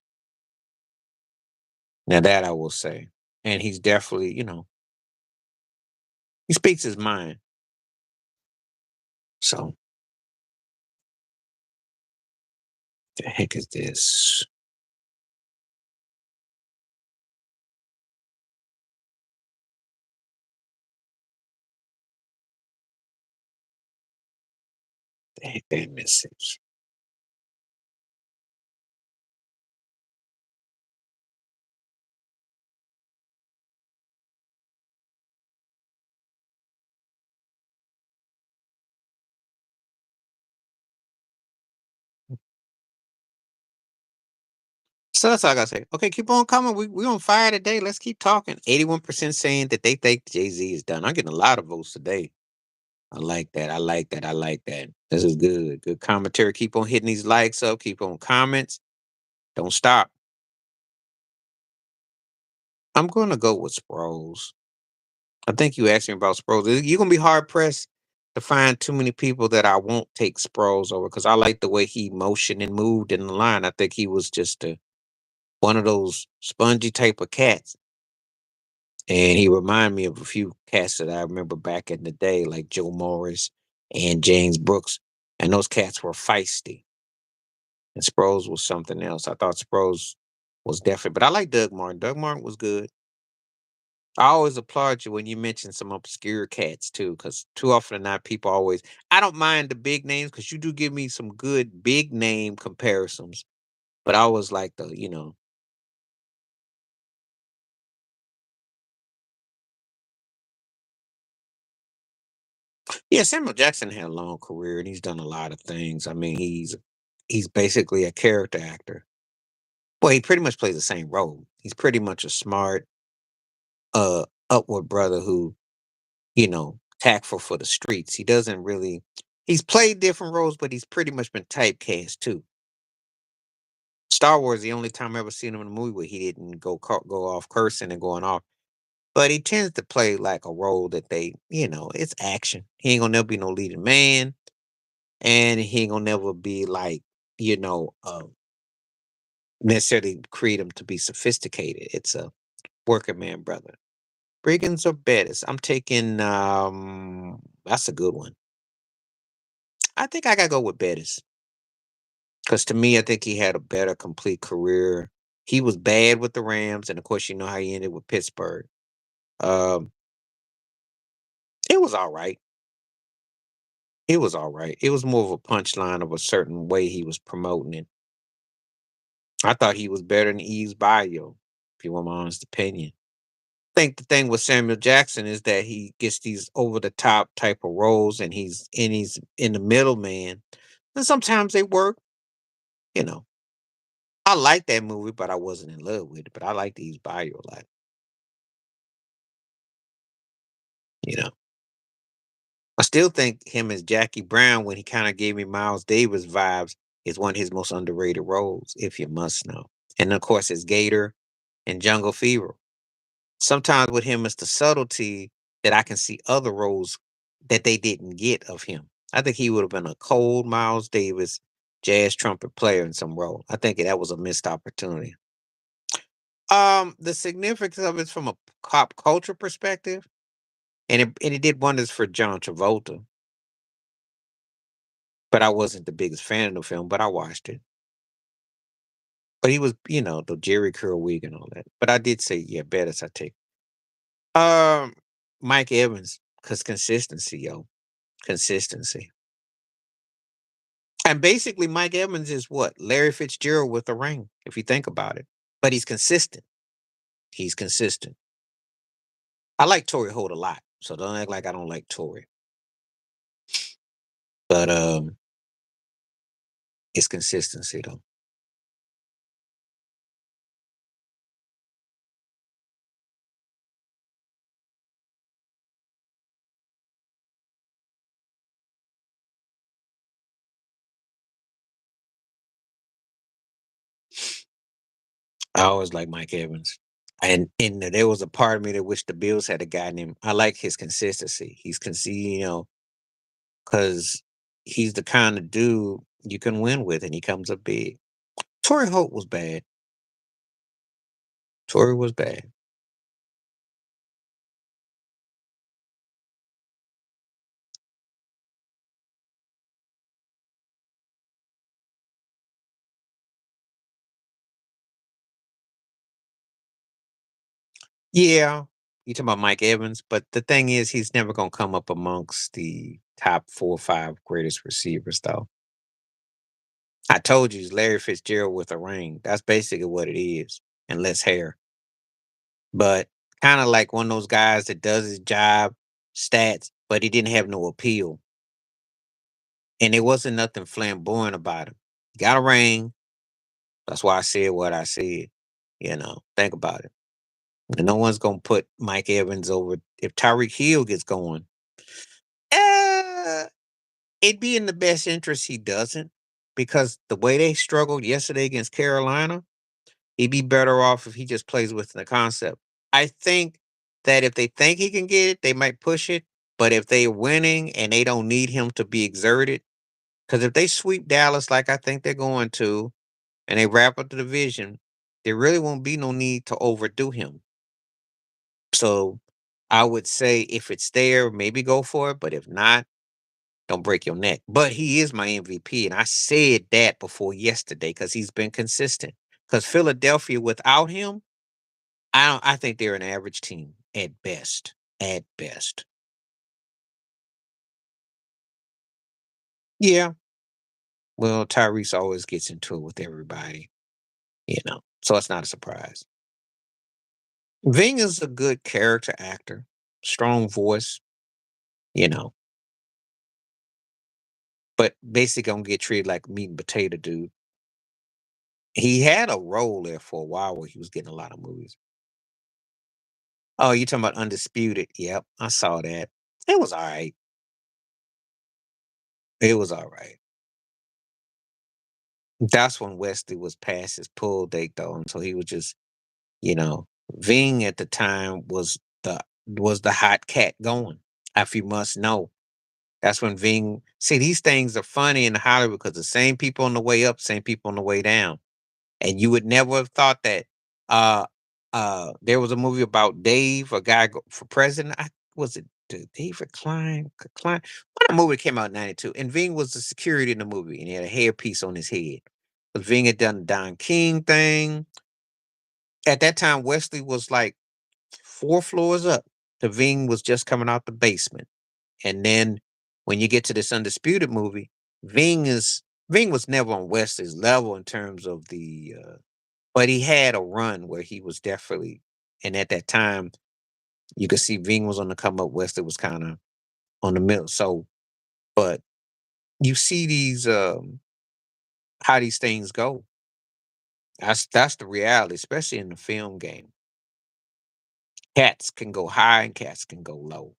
Now that I will say. And he's definitely, he speaks his mind. So the heck is this? The heck that message? So that's all I gotta say. Okay, keep on coming. We on fire today. Let's keep talking. 81% saying that they think Jay Z is done. I'm getting a lot of votes today. I like that. I like that. I like that. This is good. Good commentary. Keep on hitting these likes up. Keep on comments. Don't stop. I'm gonna go with Sproles. I think you asked me about Sproles. You're gonna be hard pressed to find too many people that I won't take Sproles over because I like the way he motioned and moved in the line. I think he was just one of those spongy type of cats. And he reminded me of a few cats that I remember back in the day, like Joe Morris and James Brooks. And those cats were feisty. And Sproles was something else. I thought Sproles was definitely, but I like Doug Martin. Doug Martin was good. I always applaud you when you mention some obscure cats too, because too often than not, people always. I don't mind the big names because you do give me some good big name comparisons, but I always like the. Yeah, Samuel Jackson had a long career and he's done a lot of things. I mean, he's basically a character actor. Well, he pretty much plays the same role. He's pretty much a smart, upward brother who, tactful for the streets. He doesn't really. He's played different roles, but he's pretty much been typecast too. Star Wars, the only time I ever seen him in a movie where he didn't go off cursing and going off. But he tends to play like a role that it's action. He ain't gonna never be no leading man, and he ain't gonna never be like, necessarily create him to be sophisticated. It's a working man brother. Brigands or Bettis? I'm taking. That's a good one. I think I gotta go with Bettis because to me, I think he had a better complete career. He was bad with the Rams, and of course, you know how he ended with Pittsburgh. Um, it was all right. It was all right. It was more of a punchline of a certain way he was promoting it. I thought he was better than Eve's Bio, if you want my honest opinion. I think the thing with Samuel Jackson is that he gets these over the top type of roles and he's in the middleman. And sometimes they work, you know. I like that movie, but I wasn't in love with it. But I like Eve's Bio a lot, you know. I still think him as Jackie Brown when he kind of gave me Miles Davis vibes is one of his most underrated roles, if you must know. And of course, as Gator and Jungle Fever. Sometimes with him, it's the subtlety that I can see other roles that they didn't get of him. I think he would have been a cold Miles Davis jazz trumpet player in some role. I think that was a missed opportunity. The significance of it from a pop culture perspective, and it did wonders for John Travolta, but I wasn't the biggest fan of the film, but I watched it. But he was, the Jerry Curl wig and all that. But I did say, yeah, Bettis I take. Um, Mike Evans, cause consistency, yo, consistency. And basically, Mike Evans is what Larry Fitzgerald with a ring, if you think about it. But he's consistent. He's consistent. I like Torrey Holt a lot, so don't act like I don't like Torrey. But it's consistency though. I always like Mike Evans. And there was a part of me that wished the Bills had a guy named. I like his consistency. Because he's the kind of dude you can win with, and he comes up big. Torrey Holt was bad. Torrey was bad. Yeah, you talking about Mike Evans, but the thing is, he's never gonna come up amongst the top 4 or 5 greatest receivers, though. I told you, it's Larry Fitzgerald with a ring. That's basically what it is, and less hair. But kinda like one of those guys that does his job, stats, but he didn't have no appeal, and there wasn't nothing flamboyant about him. He got a ring, that's why I said what I said, think about it. And no one's gonna put Mike Evans over if Tyreek Hill gets going. Uh, it'd be in the best interest he doesn't, because the way they struggled yesterday against Carolina, he'd be better off if he just plays within the concept. I think that if they think he can get it, they might push it. But if they're winning and they don't need him to be exerted, because if they sweep Dallas like I think they're going to, and they wrap up the division, there really won't be no need to overdo him. So I would say if it's there, maybe go for it. But if not, don't break your neck. But he is my MVP, and I said that before yesterday because he's been consistent. Because Philadelphia without him, I think they're an average team at best. At best. Yeah. Well, Tyrese always gets into it with everybody. So it's not a surprise. Ving is a good character actor, strong voice, but basically gonna get treated like meat and potato dude. He had a role there for a while where he was getting a lot of movies. Oh, you talking about Undisputed? Yep, I saw that. It was all right. It was all right. That's when Wesley was past his pull date though, and so he was just, you know, Ving at the time was the hot cat going. If you must know, that's when Ving. See, these things are funny in Hollywood because the same people on the way up, same people on the way down. And you would never have thought that uh there was a movie about Dave, a guy for president. Was it David Klein? What a movie came out in '92, and Ving was the security in the movie, and he had a hairpiece on his head. But Ving had done the Don King thing. At that time, Wesley was like 4 floors up. The Ving was just coming out the basement. And then when you get to this Undisputed movie, Ving is Ving was never on Wesley's level in terms of but he had a run where he was definitely, and at that time, you could see Ving was on the come up, Wesley was kind of on the middle. So, but you see these how these things go. That's the reality, especially in the film game. Cats can go high and cats can go low.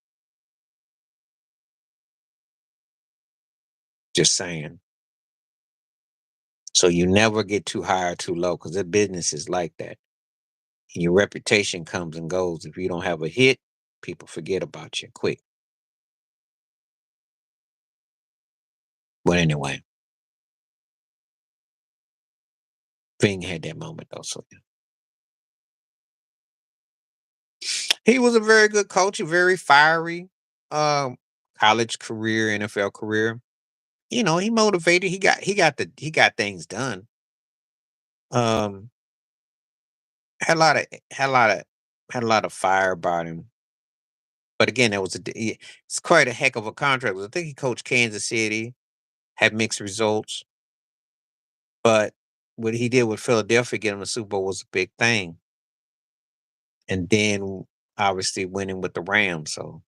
Just saying. So you never get too high or too low because the business is like that. And your reputation comes and goes. If you don't have a hit, people forget about you quick. But anyway, Ving had that moment though. So yeah. He was a very good coach, a very fiery um college career, NFL career. He motivated. He got things done. Um had a lot of had a lot of had a lot of fire about him. But again, it's quite a heck of a contract. I think he coached Kansas City, had mixed results, but what he did with Philadelphia, getting him a Super Bowl was a big thing. And then obviously winning with the Rams. So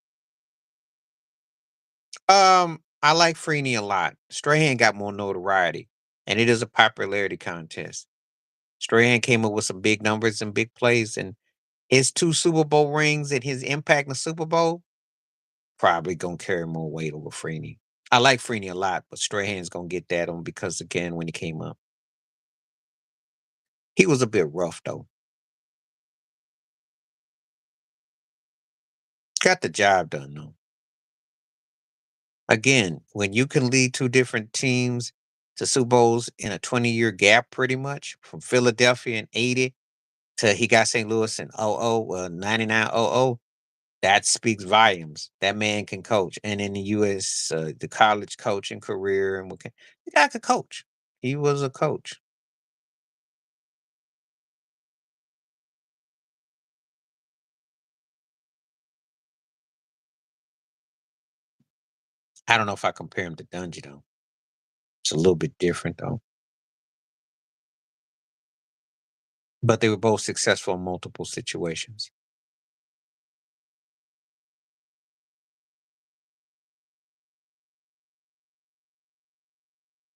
I like Freeney a lot. Strahan got more notoriety, and it is a popularity contest. Strahan came up with some big numbers and big plays, and his 2 Super Bowl rings and his impact in the Super Bowl probably gonna carry more weight over Freeney. I like Freeney a lot, but Strahan's gonna get that on because again, when he came up, he was a bit rough though. Got the job done though. Again, when you can lead 2 different teams to Super Bowls in a 20-year gap, pretty much from Philadelphia in '80 to he got St. Louis in '00, 99 '00, that speaks volumes. That man can coach. And in the US, the college coaching career, and the guy could coach. He was a coach. I don't know if I compare him to Dungy though. It's a little bit different though. But they were both successful in multiple situations.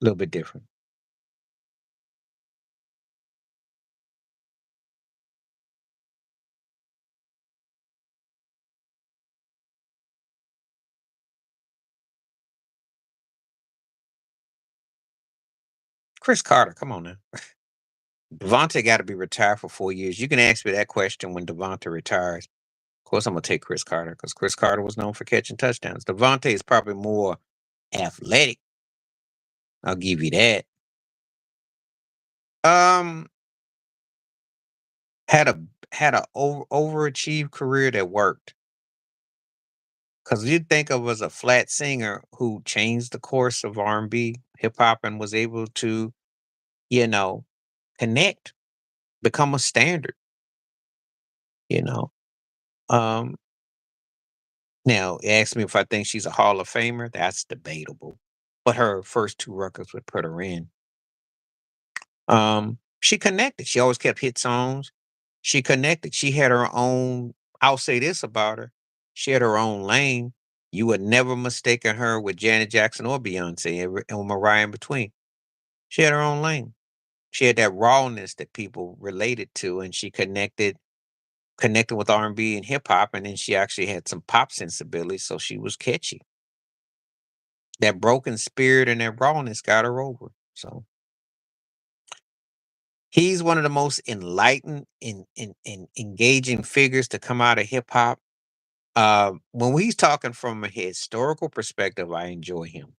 A little bit different. Chris Carter, come on now. Devontae got to be retired for 4 years. You can ask me that question when Devontae retires. Of course, I'm gonna take Chris Carter because Chris Carter was known for catching touchdowns. Devontae is probably more athletic. I'll give you that. Um, had a overachieved career that worked. Because you think of as a flat singer who changed the course of R&B, hip hop, and was able to, you know, connect. become a standard, you know. Um, Now, you ask me if I think she's a Hall of Famer, that's debatable. But her first two records would put her in. She connected. She always kept hit songs. She connected. She had her own. I'll say this about her. She had her own lane. You would never mistaken her with Janet Jackson or Beyonce and Mariah in between. She had her own lane. She had that rawness that people related to, and she connected with R&B and hip hop, and then she actually had some pop sensibility, so she was catchy. That broken spirit and that rawness got her over. So he's one of the most enlightened and engaging figures to come out of hip hop. When he's talking from a historical perspective, I enjoy him.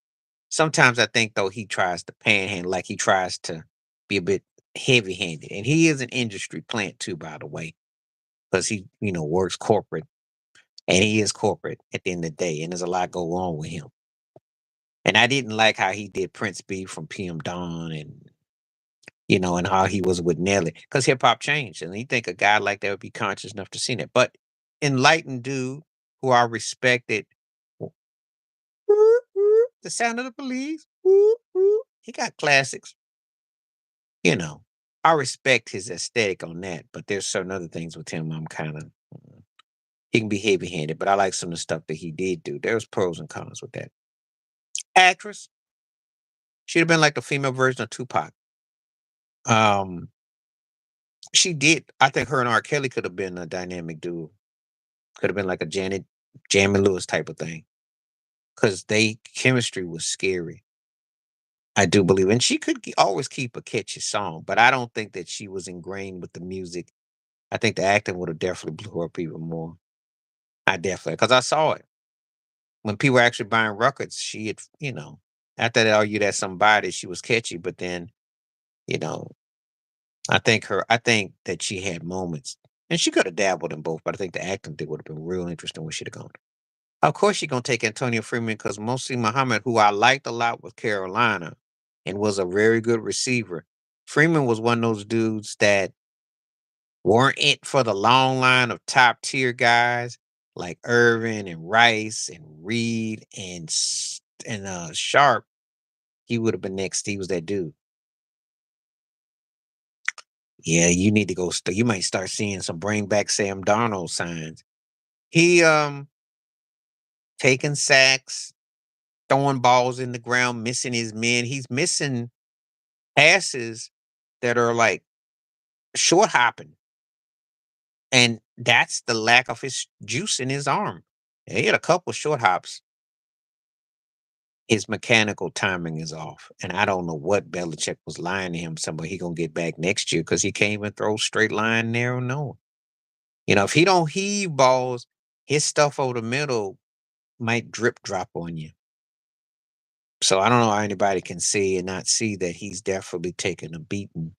Sometimes I think though he tries to panhandle, like he tries to be a bit heavy handed, and he is an industry plant too, by the way, because he works corporate, and he is corporate at the end of the day, and there's a lot go on with him. And I didn't like how he did Prince B from PM Dawn, and how he was with Nelly, because hip hop changed, and you think a guy like that would be conscious enough to see that. But enlightened dude who I respected, w- the sound of the police, he got classics. You know, I respect his aesthetic on that, but there's certain other things with him I'm kind of. He can be heavy handed, but I like some of the stuff that he did do. There's pros and cons with that. Actress, she'd have been like the female version of Tupac. Um, she did. I think her and R. Kelly could have been a dynamic duo. Could have been like a Jamie Lewis type of thing, because they chemistry was scary. I do believe, and she could always keep a catchy song, but I don't think that she was ingrained with the music. I think the acting would have definitely blew her up even more. I definitely, because I saw it when people were actually buying records. She had, after they argue that somebody, she was catchy, but then, you know, I think that she had moments, and she could have dabbled in both, but I think the acting thing would have been real interesting when she'd have gone. Of course, you're gonna take Antonio Freeman because mostly Muhammad, who I liked a lot with Carolina, and was a very good receiver. Freeman was one of those dudes that weren't it for the long line of top tier guys like Irvin and Rice and Reed and Sharp. He would have been next. He was that dude. Yeah, you need to go. You might start seeing some bring back Sam Darnold signs. He taking sacks, throwing balls in the ground, missing his men. He's missing passes that are like short hopping, and that's the lack of his juice in his arm. He had a couple short hops. His mechanical timing is off, and I don't know what Belichick was lying to him. Somebody he gonna get back next year because he can't even throw straight line, narrow, no. If he don't heave balls, his stuff over the middle might drip drop on you. So I don't know how anybody can see and not see that he's definitely taking a beating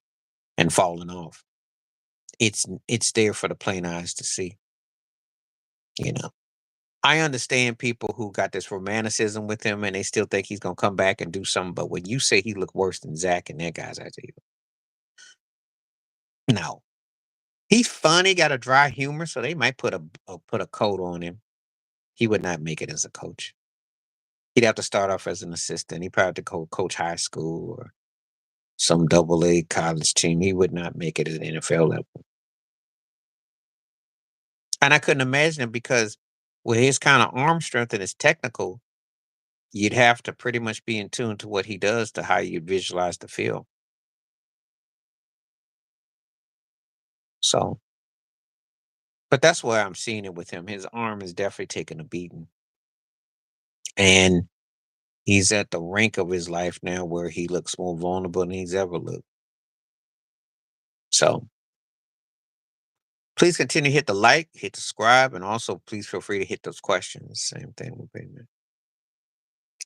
and falling off. It's there for the plain eyes to see. You know, I understand people who got this romanticism with him and they still think he's gonna come back and do something. But when you say he looked worse than Zach and that guy's, I tell you, no, he's funny, got a dry humor, so they might put a coat on him. He would not make it as a coach. He'd have to start off as an assistant. He probably have to coach high school or some double A college team. He would not make it at an NFL level. And I couldn't imagine it because with his kind of arm strength and his technical, you'd have to pretty much be in tune to what he does to how you visualize the field. So, but that's where I'm seeing it with him. His arm is definitely taking a beating. And he's at the rank of his life now where he looks more vulnerable than he's ever looked. So please continue to hit the like, hit the subscribe, and also please feel free to hit those questions. Same thing with Peyton.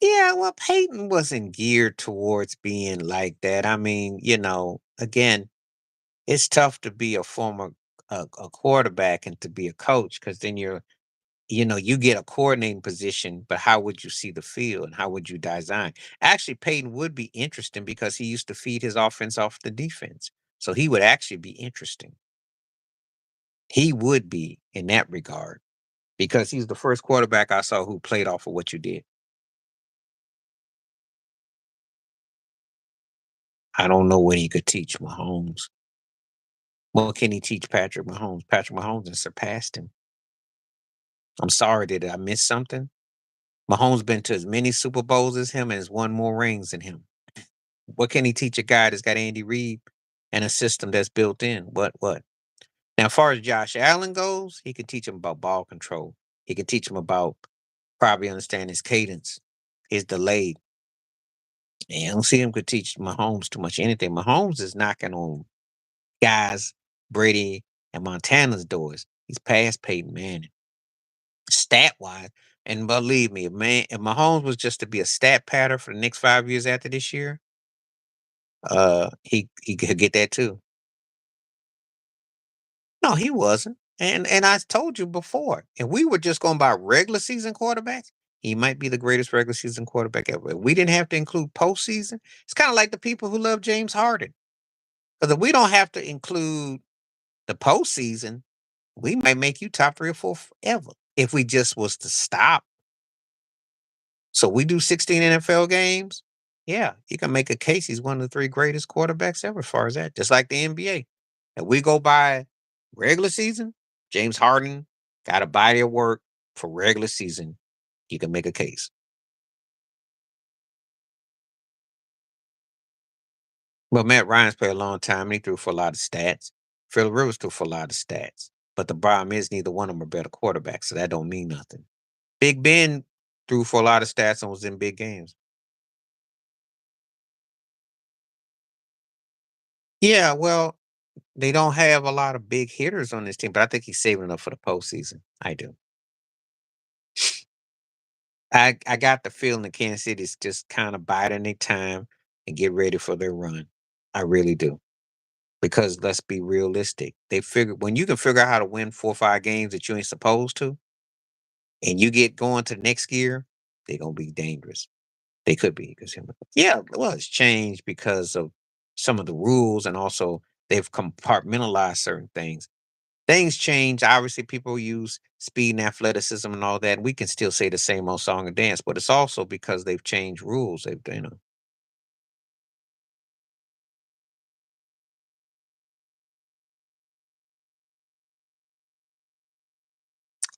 Yeah, well, Peyton wasn't geared towards being like that. I mean, again, it's tough to be a former a quarterback and to be a coach because then you get a coordinating position, but how would you see the field and how would you design? Actually, Peyton would be interesting because he used to feed his offense off the defense. So he would actually be interesting. He would be in that regard because he's the first quarterback I saw who played off of what you did. I don't know what he could teach Mahomes. What can he teach Patrick Mahomes? Patrick Mahomes has surpassed him. I'm sorry, did I miss something? Mahomes been to as many Super Bowls as him and has won more rings than him. What can he teach a guy that's got Andy Reid and a system that's built in? What? Now, as far as Josh Allen goes, he can teach him about ball control. He can teach him about probably understand his cadence, his delay. And I don't see him could teach Mahomes too much anything. Mahomes is knocking on guys, Brady and Montana's doors. He's past Peyton Manning, stat wise. And believe me, if Mahomes was just to be a stat pattern for the next 5 years after this year, he could get that too. No, he wasn't. And I told you before, if we were just going by regular season quarterbacks, he might be the greatest regular season quarterback ever. If we didn't have to include postseason, it's kind of like the people who love James Harden. Because if we don't have to include the postseason, we might make you top 3 or 4 forever if we just was to stop. So we do 16 NFL games. Yeah, you can make a case he's one of the 3 greatest quarterbacks ever as far as that. Just like the NBA. If we go by regular season, James Harden got a body of work for regular season. You can make a case. But Matt Ryan's played a long time and he threw for a lot of stats. Phil Rivers threw for a lot of stats. But the problem is neither one of them are better quarterbacks, so that don't mean nothing. Big Ben threw for a lot of stats and was in big games. Yeah, well, they don't have a lot of big hitters on this team, but I think he's saving up for the postseason. I do. I got the feeling that Kansas City's just kind of biding their time and get ready for their run. I really do. Because let's be realistic. They figure when you can figure out how to win 4 or 5 games that you ain't supposed to, and you get going to next year, they're gonna be dangerous. They could be because yeah, well, it's changed because of some of the rules and also they've compartmentalized certain things. Things change. Obviously, people use speed and athleticism and all that. We can still say the same old song and dance, but it's also because they've changed rules.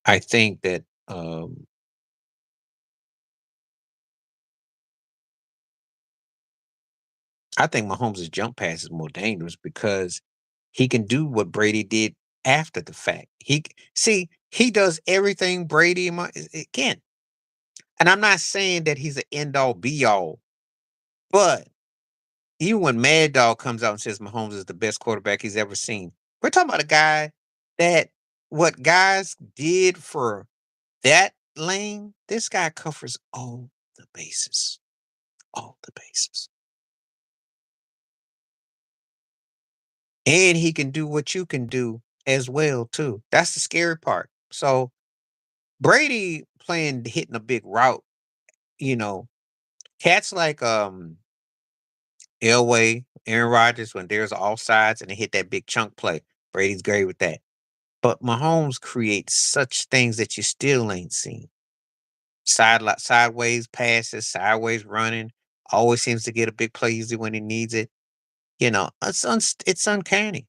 I think that I think Mahomes' jump pass is more dangerous because he can do what Brady did after the fact. See, he does everything Brady can. And I'm not saying that he's an end all be all, but even when Mad Dog comes out and says Mahomes is the best quarterback he's ever seen, we're talking about a guy that what guys did for that lane, this guy covers all the bases. All the bases. And he can do what you can do as well, too. That's the scary part. So Brady playing hitting a big route, you know, cats like Elway, Aaron Rodgers, when there's offsides and they hit that big chunk play. Brady's great with that. But Mahomes creates such things that you still ain't seen. Sideways passes, sideways running, always seems to get a big play usually when he needs it. It's uncanny.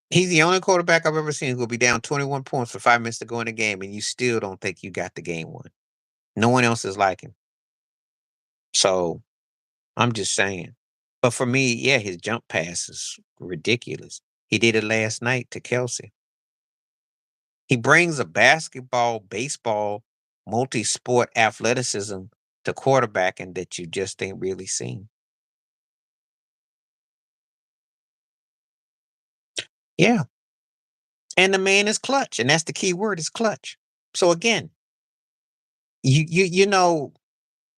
He's the only quarterback I've ever seen who'll be down 21 points for 5 minutes to go in the game, and you still don't think you got the game won. No one else is like him. So I'm just saying. But for me, yeah, his jump pass is ridiculous. He did it last night to Kelsey. He brings a basketball, baseball, multi-sport athleticism to quarterbacking that you just ain't really seen. Yeah. And the man is clutch. And that's the key word is clutch. So again, you know,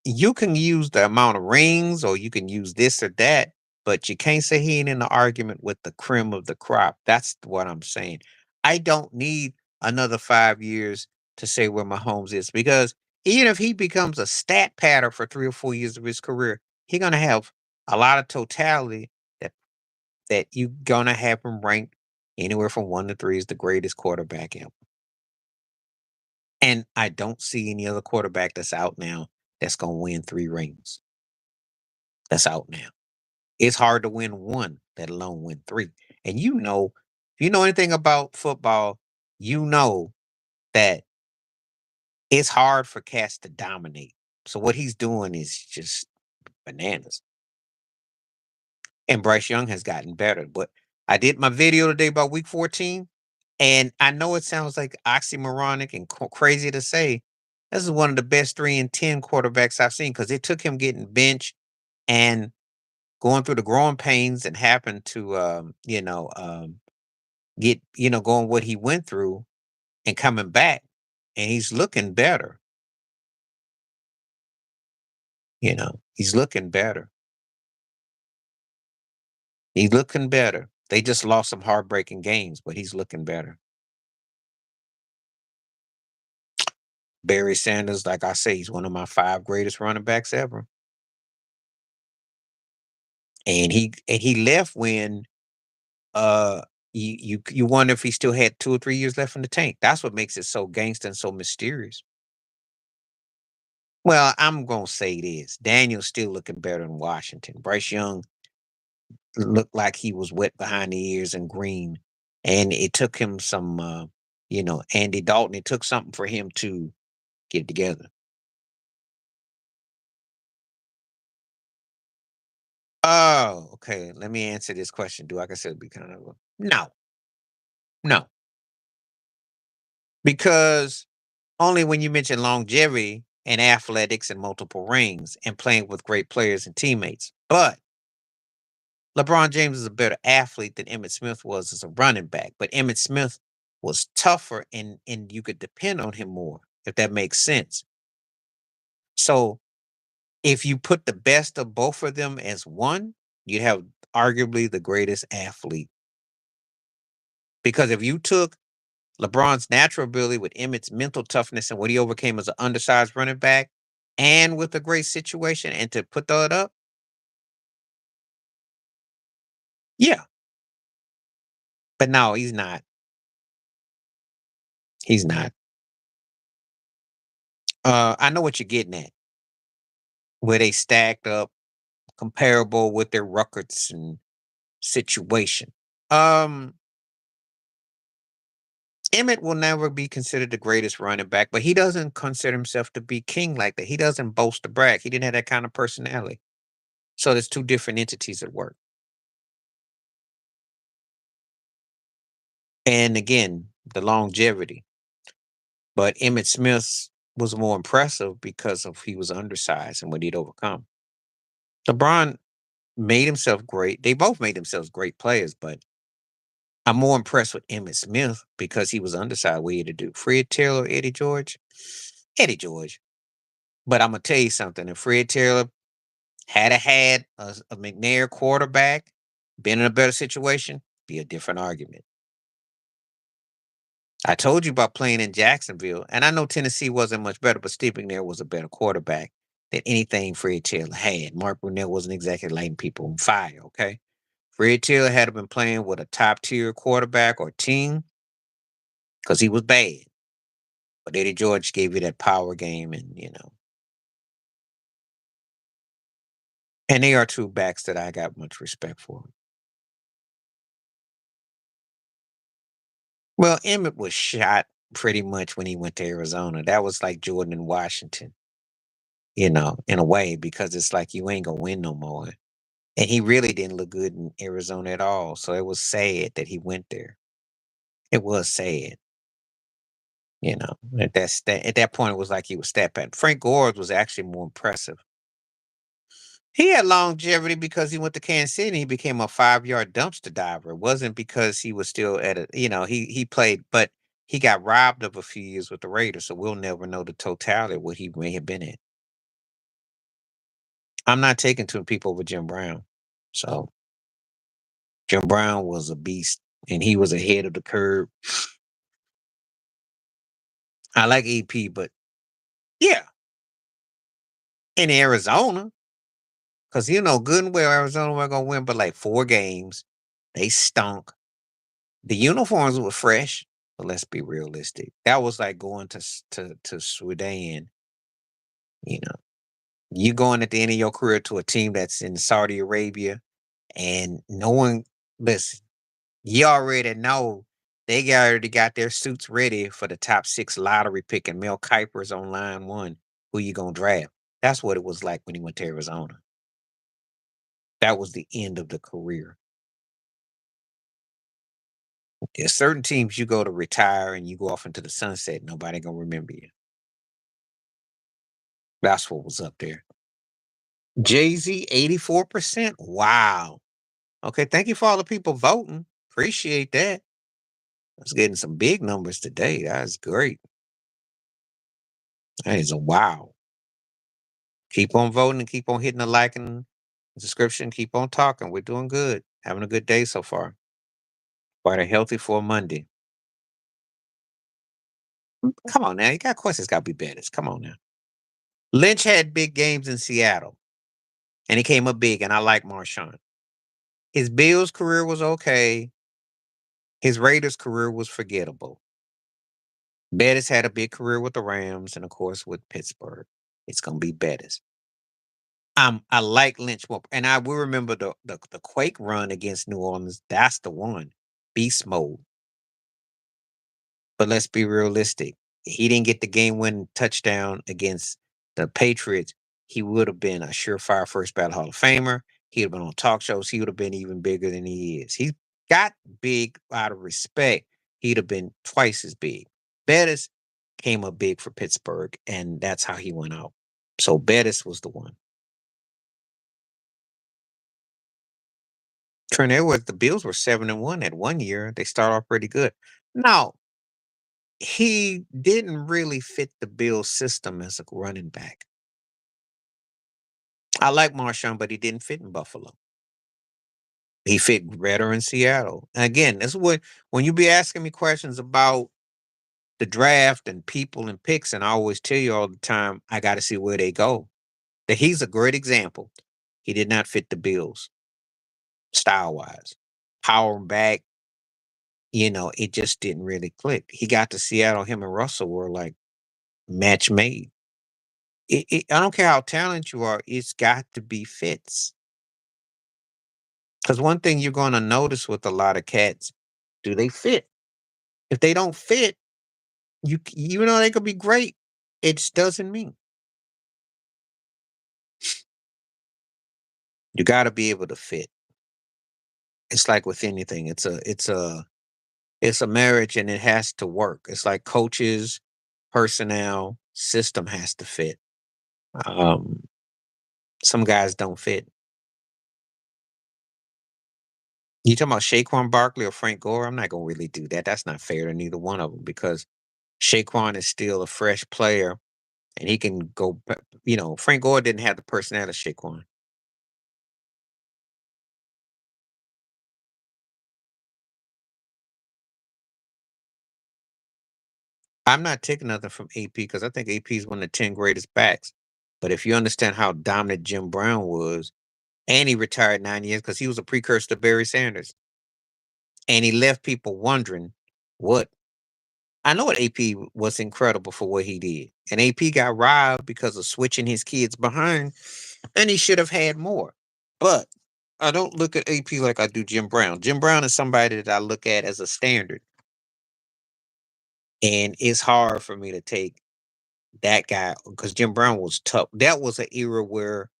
you can use the amount of rings or you can use this or that, but you can't say he ain't in the argument with the cream of the crop. That's what I'm saying. I don't need another 5 years to say where Mahomes is because even if he becomes a stat pattern for 3 or 4 years of his career, he's gonna have a lot of totality that that you gonna have him ranked anywhere from 1 to 3 is the greatest quarterback ever. And I don't see any other quarterback that's out now that's gonna win 3 rings. That's out now. It's hard to win 1, let alone win 3. And if you know anything about football, you know that it's hard for cats to dominate. So what he's doing is just bananas. And Bryce Young has gotten better. But I did my video today about week 14, and I know it sounds like oxymoronic and crazy to say. This is one of the best 3 and 10 quarterbacks I've seen because it took him getting benched and going through the growing pains and having to, get, going what he went through and coming back. And he's looking better. He's looking better. He's looking better. They just lost some heartbreaking games, but he's looking better. Barry Sanders, like I say, he's one of my 5 greatest running backs ever. And he left when you wonder if he still had 2 or 3 years left in the tank. That's what makes it so gangster and so mysterious. Well, I'm gonna say this. Daniel's still looking better in Washington. Bryce Young looked like he was wet behind the ears and green. And it took him some Andy Dalton, it took something for him to get it together. Oh, okay. Let me answer this question. Do I consider to be kind of no, no. Because only when you mention longevity and athletics and multiple rings and playing with great players and teammates. But LeBron James is a better athlete than Emmett Smith was as a running back. But Emmett Smith was tougher and you could depend on him more, if that makes sense. So if you put the best of both of them as one, you'd have arguably the greatest athlete. Because if you took LeBron's natural ability with Emmett's mental toughness and what he overcame as an undersized running back and with a great situation and to put that up, yeah. But no, he's not. He's not. I know what you're getting at, where they stacked up comparable with their records and situation. Um, Emmett will never be considered the greatest running back, but he doesn't consider himself to be king like that. He doesn't boast to brag. He didn't have that kind of personality. So there's 2 different entities at work. And again, the longevity. But Emmett Smith was more impressive because of he was undersized and what he'd overcome. LeBron made himself great. They both made themselves great players, but I'm more impressed with Emmett Smith because he was undersized. What he had to do. Fred Taylor, Eddie George, Eddie George. But I'm gonna tell you something. If Fred Taylor had a McNair quarterback, been in a better situation, be a different argument. I told you about playing in Jacksonville, and I know Tennessee wasn't much better, but Steve McNair was a better quarterback than anything Fred Taylor had. Mark Brunell wasn't exactly lighting people on fire, okay? Fred Taylor had been playing with a top tier quarterback or team because he was bad. But Eddie George gave you that power game, and they are 2 backs that I got much respect for. Well, Emmett was shot pretty much when he went to Arizona. That was like Jordan in Washington, in a way, because it's like you ain't gonna win no more. And he really didn't look good in Arizona at all. So it was sad that he went there. It was sad, at that point it was like he was step at. Frank Gore was actually more impressive. He had longevity because he went to Kansas City and he became a 5-yard dumpster diver. It wasn't because he was still at he played, but he got robbed of a few years with the Raiders, so we'll never know the totality of what he may have been in. I'm not taking 2 people over Jim Brown. So Jim Brown was a beast and he was ahead of the curve. I like AP, but yeah, in Arizona, because good and well Arizona we're gonna win but like 4 games. They stunk. The uniforms were fresh, but let's be realistic. That was like going to Sudan. You know, you going at the end of your career to a team that's in Saudi Arabia, and no one listen. You already know already got their suits ready for the top 6 lottery pick, and Mel Kiper's on line 1. Who you gonna draft? That's what it was like when he went to Arizona. That was the end of the career. There's certain teams you go to retire and you go off into the sunset, nobody gonna remember you. That's what was up there. Jay-Z, 84%. Wow. Okay, thank you for all the people voting. Appreciate that. I was getting some big numbers today. That's great. That is a wow. Keep on voting and keep on hitting the like and subscription. Keep on talking. We're doing good. Having a good day so far. Quite a healthy for a Monday. Come on now. You got questions, got to be better. Come on now. Lynch had big games in Seattle and he came up big, and I like Marshawn. His Bills career was okay. His Raiders career was forgettable. Bettis had a big career with the Rams and, of course, with Pittsburgh. It's going to be Bettis. I like Lynch more, and I will remember the Quake run against New Orleans. That's the one, beast mode. But let's be realistic. He didn't get the game-winning touchdown against the Patriots. He would have been a surefire first ballot Hall of Famer. He'd have been on talk shows. He would have been even bigger than he is. He got big out of respect. He'd have been twice as big. Bettis came up big for Pittsburgh, and that's how he went out. So Bettis was the one. Trent Edwards, the Bills were 7-1 at one year. They start off pretty good. Now, he didn't really fit the Bills system as a running back. I like Marshawn, but he didn't fit in Buffalo. He fit better in Seattle. And again, this is what when you be asking me questions about the draft and people and picks, and I always tell you all the time, I got to see where they go. That he's a great example. He did not fit the Bills style wise. Power back, it just didn't really click. He got to Seattle, him and Russell were like match made. I don't care how talented you are, it's got to be fits. Because one thing you're going to notice with a lot of cats, do they fit? If they don't fit, even though they could be great, it just doesn't mean. You got to be able to fit. It's like with anything. It's a marriage, and it has to work. It's like coaches, personnel, system has to fit. Um, some guys don't fit. You talking about Saquon Barkley or Frank Gore? I'm not gonna really do that. That's not fair to neither one of them because Saquon is still a fresh player, and he can go. Frank Gore didn't have the personality of Saquon. I'm not taking nothing from AP because I think AP is one of the 10 greatest backs. But if you understand how dominant Jim Brown was, and he retired 9 years because he was a precursor to Barry Sanders, and he left people wondering what. I know what AP was incredible for what he did, and AP got robbed because of switching his kids behind, and he should have had more. But I don't look at AP like I do Jim Brown. Jim Brown is somebody that I look at as a standard, and it's hard for me to take that guy because Jim Brown was tough. That was an era where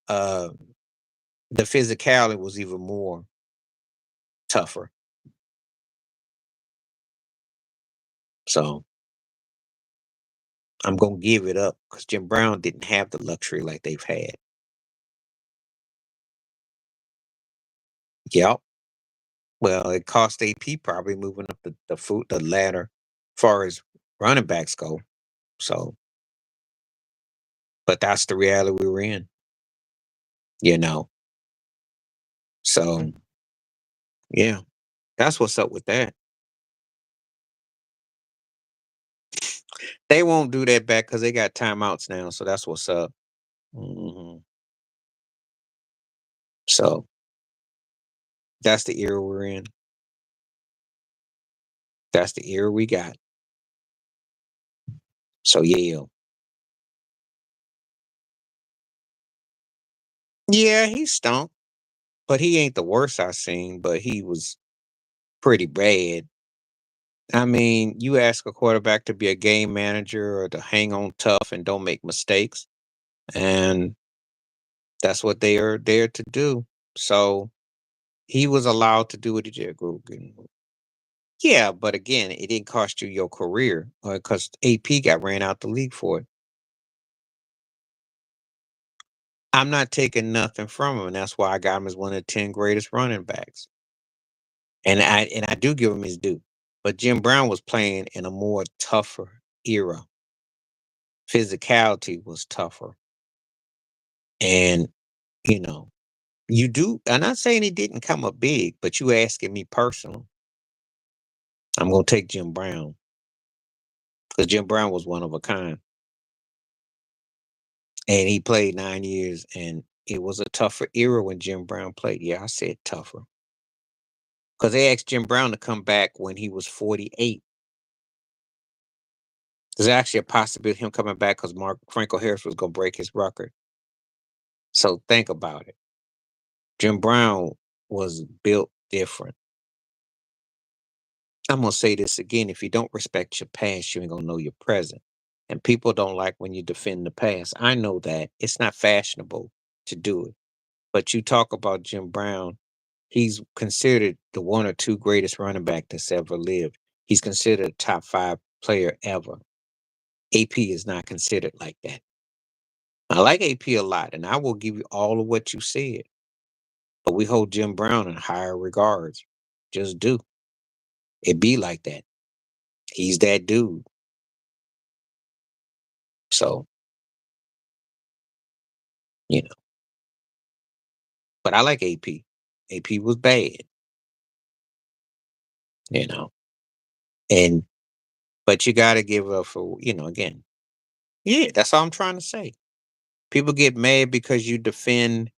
uh, the physicality was even more tougher. So I'm gonna give it up because Jim Brown didn't have the luxury like they've had. Yep. Well, it cost AP probably moving up the ladder, far as running backs go. So, but that's the reality we were in, you know. So yeah, that's what's up with that. They won't do that back because they got timeouts now. So that's what's up. Mhm. So That's the era we're in. That's the era we got. So yeah. Yeah, he stunk, but he ain't the worst I seen, but he was pretty bad. I mean, you ask a quarterback to be a game manager or to hang on tough and don't make mistakes, and that's what they are there to do. So he was allowed to do what he did. Yeah, but again, it didn't cost you your career because AP got ran out the league for it. I'm not taking nothing from him, and that's why I got him as one of the 10 greatest running backs. And I do give him his due. But Jim Brown was playing in a more tougher era. Physicality was tougher. And, you know, you do I'm not saying he didn't come up big, but you asking me personal, I'm gonna take Jim Brown because Jim Brown was one of a kind. And he played 9 years and it was a tougher era when Jim Brown played. Yeah, I said tougher. Because they asked Jim Brown to come back when he was 48. There's actually a possibility of him coming back because Mark Franco Harris was gonna break his record. So think about it. Jim Brown was built different. I'm gonna say this again. If you don't respect your past, you ain't gonna know your present. And people don't like when you defend the past. I know that. It's not fashionable to do it. But you talk about Jim Brown, he's considered the one or two greatest running back that's ever lived. He's considered a top 5 player ever. AP is not considered like that. I like AP a lot, and I will give you all of what you said. But we hold Jim Brown in higher regards. Just do. It be like that. He's that dude. So, you know. But I like AP. AP was bad, you know. And but you gotta give up for, again. Yeah, that's all I'm trying to say. People get mad because you defend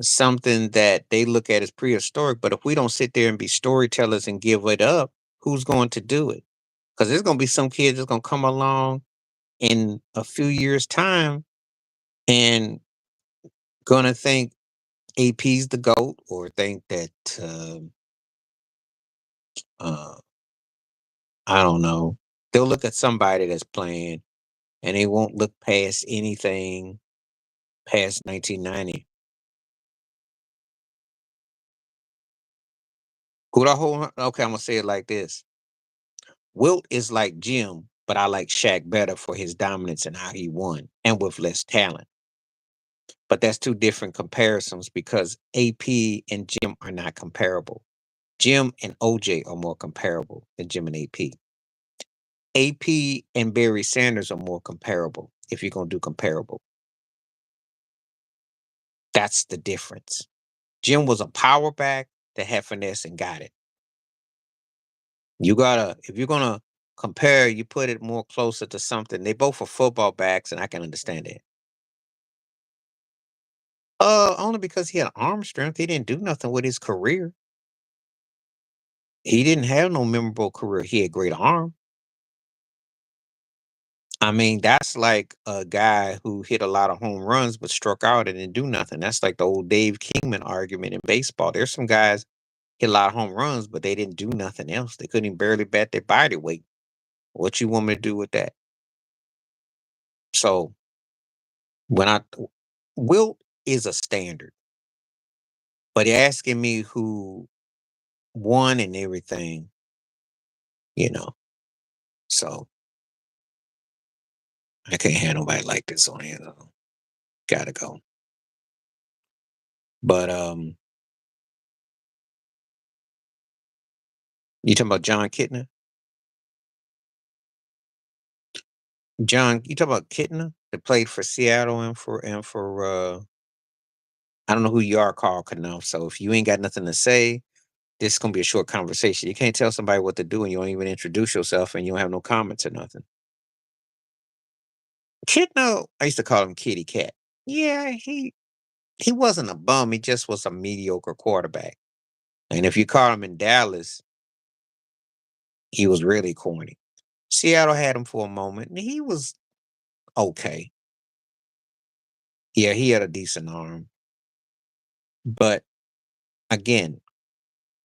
something that they look at as prehistoric. But if we don't sit there and be storytellers and give it up, who's going to do it? Because there's gonna be some kids that's gonna come along in a few years' time and gonna think AP's the GOAT or think that uh I don't know. They'll look at somebody that's playing and they won't look past anything past 1990. Who the whole okay, I'm gonna say it like this. Wilt is like Jim, but I like Shaq better for his dominance and how he won and with less talent. But that's two different comparisons because AP and Jim are not comparable. Jim and OJ are more comparable than Jim and AP. AP and Barry Sanders are more comparable if you're going to do comparable. That's the difference. Jim was a power back that had finesse and got it. You gotta, if you're gonna compare, you put it more closer to something. They both are football backs, and I can understand it. Only because he had arm strength. He didn't do nothing with his career. He didn't have no memorable career. He had great arm. I mean, that's like a guy who hit a lot of home runs but struck out and didn't do nothing. That's like the old Dave Kingman argument in baseball. There's some guys hit a lot of home runs, but they didn't do nothing else. They couldn't even barely bat their body weight. What you want me to do with that? So when I Wilt is a standard, but you're asking me who won and everything, you know. So I can't have nobody like this on here though. Gotta go. But you talking about John Kitna? You talk about Kitna that played for Seattle and for I don't know who you are, Carl Cano. So if you ain't got nothing to say, this is gonna be a short conversation. You can't tell somebody what to do and you don't even introduce yourself and you don't have no comments or nothing. Kitna, I used to call him Kitty Cat. Yeah, he wasn't a bum. He just was a mediocre quarterback. And if you caught him in Dallas, he was really corny. Seattle had him for a moment, and he was okay. Yeah, he had a decent arm. But again,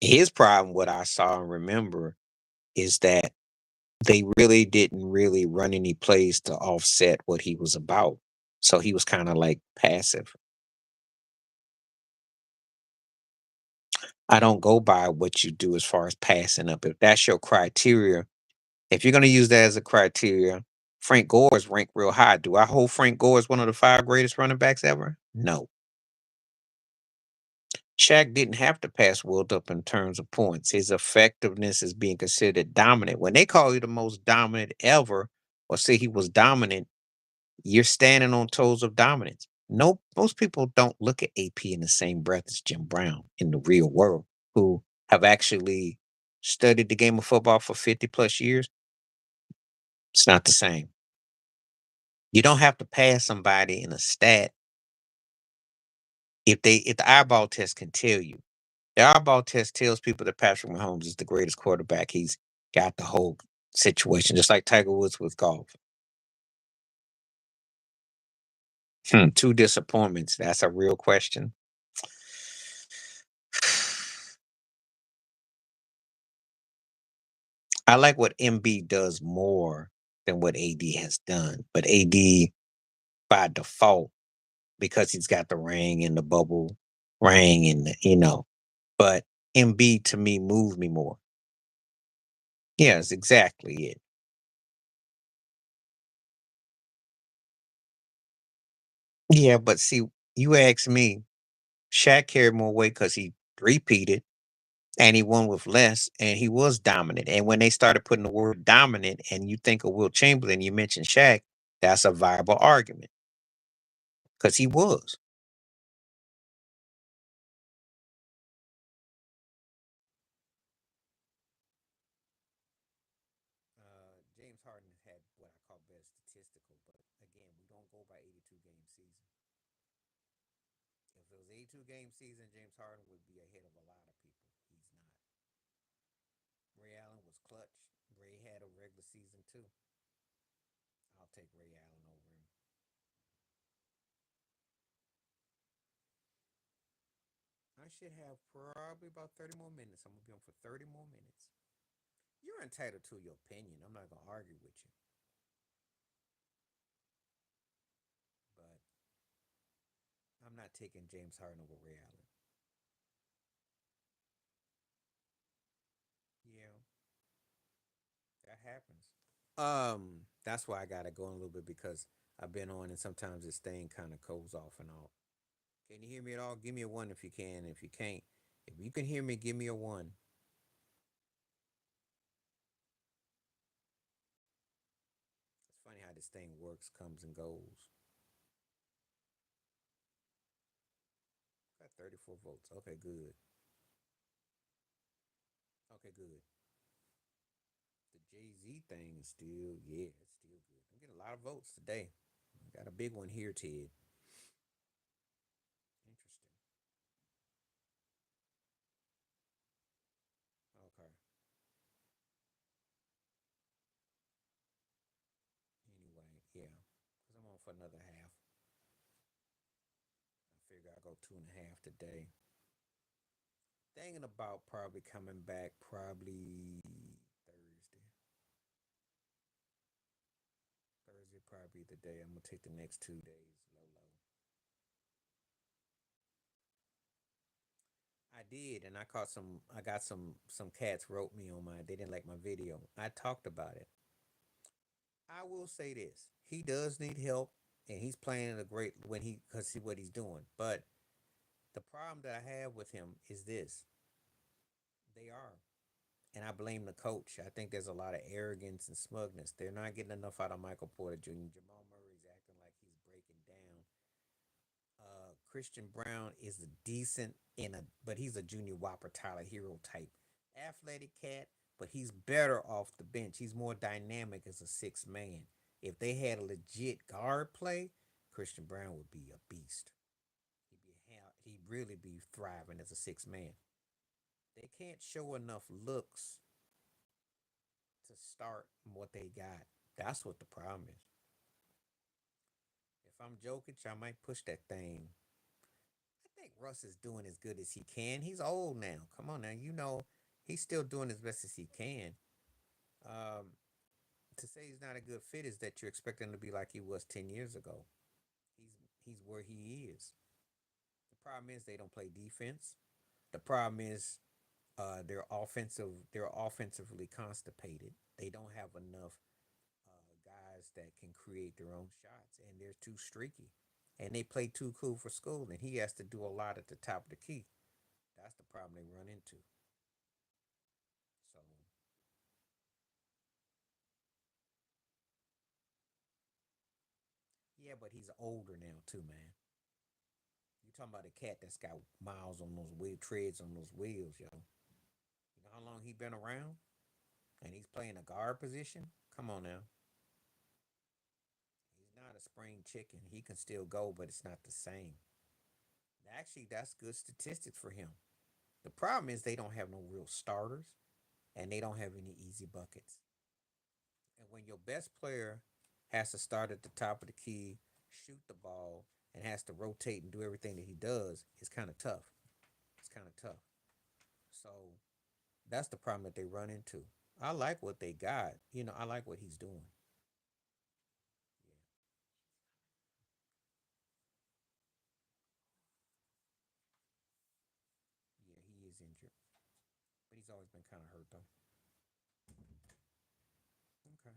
his problem, what I saw and remember, is that they really didn't really run any plays to offset what he was about. So he was kind of like passive. I don't go by what you do as far as passing up. If that's your criteria, if you're going to use that as a criteria, Frank Gore is ranked real high. Do I hold Frank Gore as one of the five greatest running backs ever? No. Shaq didn't have to pass Wilt up in terms of points. His effectiveness is being considered dominant. When they call you the most dominant ever, or say he was dominant, you're standing on toes of dominance. No, most people don't look at AP in the same breath as Jim Brown in the real world, who have actually studied the game of football for 50 plus years. It's not the same. You don't have to pass somebody in a stat if the eyeball test can tell you. The eyeball test tells people that Patrick Mahomes is the greatest quarterback. He's got the whole situation, just like Tiger Woods with golf. Two disappointments. That's a real question. I like what MB does more than what AD has done, but AD by default because he's got the ring and the bubble ring and but MB to me moved me more. Yes, exactly it. Yeah, but see, you ask me, Shaq carried more weight because he repeated and he won with less and he was dominant. And when they started putting the word dominant and you think of Will Chamberlain, you mentioned Shaq, that's a viable argument because he was. James Harden had what I call better statistical, but again, we don't go by 82 game season. If it was 82 game season, James Harden would be ahead of a lot of people. He's not. Ray Allen was clutch. Ray had a regular season too. I'll take Ray Allen over him. I should have probably about 30 more minutes. I'm gonna be on for 30 more minutes. You're entitled to your opinion. I'm not gonna argue with you, but I'm not taking James Harden over Ray Allen. Yeah, that happens. That's why I gotta go in a little bit because I've been on and sometimes this thing kind of goes off and off. Can you hear me at all? Give me a one if you can. If you can't, if you can hear me, give me a one. It's funny how this thing works, comes and goes. Got 34 votes. Okay, good. Okay, good. The Jay Z thing is still, yeah, it's still good. I'm getting a lot of votes today. Got a big one here, Ted. Interesting. Okay. Anyway, yeah. Because I'm on for another half. I figure I'll go two and a half today. Thinking about probably coming back probably Thursday. Thursday probably the day. I'm gonna take the next 2 days low low. I did, and I caught some. I got some cats wrote me on my. They didn't like my video. I talked about it. I will say this: he does need help, and he's playing a great when he because see what he's doing. But the problem that I have with him is this: they are, and I blame the coach. I think there's a lot of arrogance and smugness. They're not getting enough out of Michael Porter Jr. Jamal Murray's acting like he's breaking down. Christian Brown is a decent but he's a Junior Whopper Tyler Hero type athletic cat, but he's better off the bench. He's more dynamic as a six man. If they had a legit guard play, Christian Brown would be a beast. He'd really be thriving as a six man. They can't show enough looks to start what they got. That's what the problem is. If I'm Jokic, I might push that thing. I think Russ is doing as good as he can. He's old now. Come on now, he's still doing as best as he can. Um, to say he's not a good fit is that you expect him to be like he was 10 years ago. He's where he is. The problem is they don't play defense. The problem is they're offensively constipated. They don't have enough guys that can create their own shots, and they're too streaky, and they play too cool for school. And he has to do a lot at the top of the key. That's the problem they run into. So yeah, but he's older now too, man. You talking about a cat that's got miles on those wheel treads on those wheels, yo. You know how long he been around, and he's playing a guard position. Come on now, he's not a spring chicken. He can still go, but it's not the same. Actually, that's good statistics for him. The problem is they don't have no real starters, and they don't have any easy buckets. And when your best player has to start at the top of the key, shoot the ball, and has to rotate and do everything that he does, it's kind of tough. It's kind of tough. So that's the problem that they run into. I like what they got. I like what he's doing. Yeah, yeah, he is injured, but he's always been kind of hurt though. Okay.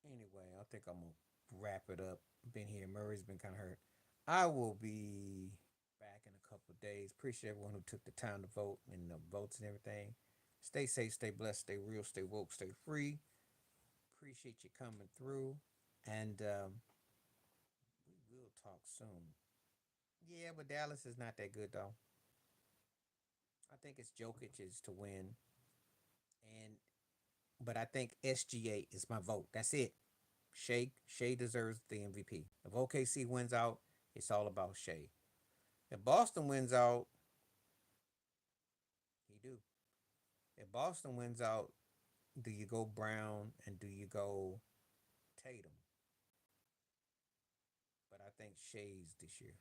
Anyway, I think I'm gonna wrap it up. Been here. Murray's been kind of hurt. I will be back in a couple of days. Appreciate everyone who took the time to vote and the votes and everything. Stay safe, stay blessed, stay real, stay woke, stay free. Appreciate you coming through, and we will talk soon. Yeah, but Dallas is not that good though. I think it's Jokic is to win, and but I think SGA is my vote. That's it. Shea deserves the MVP. If OKC wins out, it's all about Shea. If Boston wins out, he do. If Boston wins out, do you go Brown and do you go Tatum? But I think Shea's this year.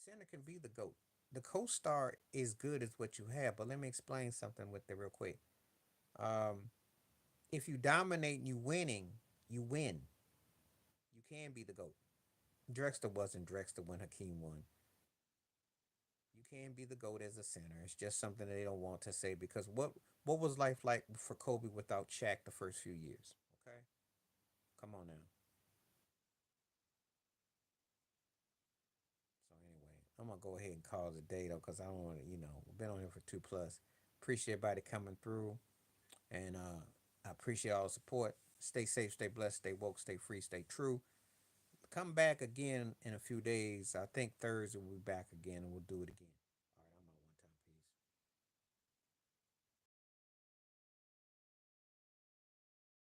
Center can be the GOAT. The co-star is good as what you have, but let me explain something with it real quick. Um, if you dominate and you winning, you win. You can be the GOAT. Drexler wasn't Drexler when Hakeem won. You can be the GOAT as a center. It's just something that they don't want to say because what was life like for Kobe without Shaq the first few years? Okay, come on now. So anyway, I'm gonna go ahead and call it a day though, cause I don't want to. We've been on here for 2 plus. Appreciate everybody coming through, and I appreciate all the support. Stay safe, stay blessed, stay woke, stay free, stay true. Come back again in a few days. I think Thursday we'll be back again, and we'll do it again.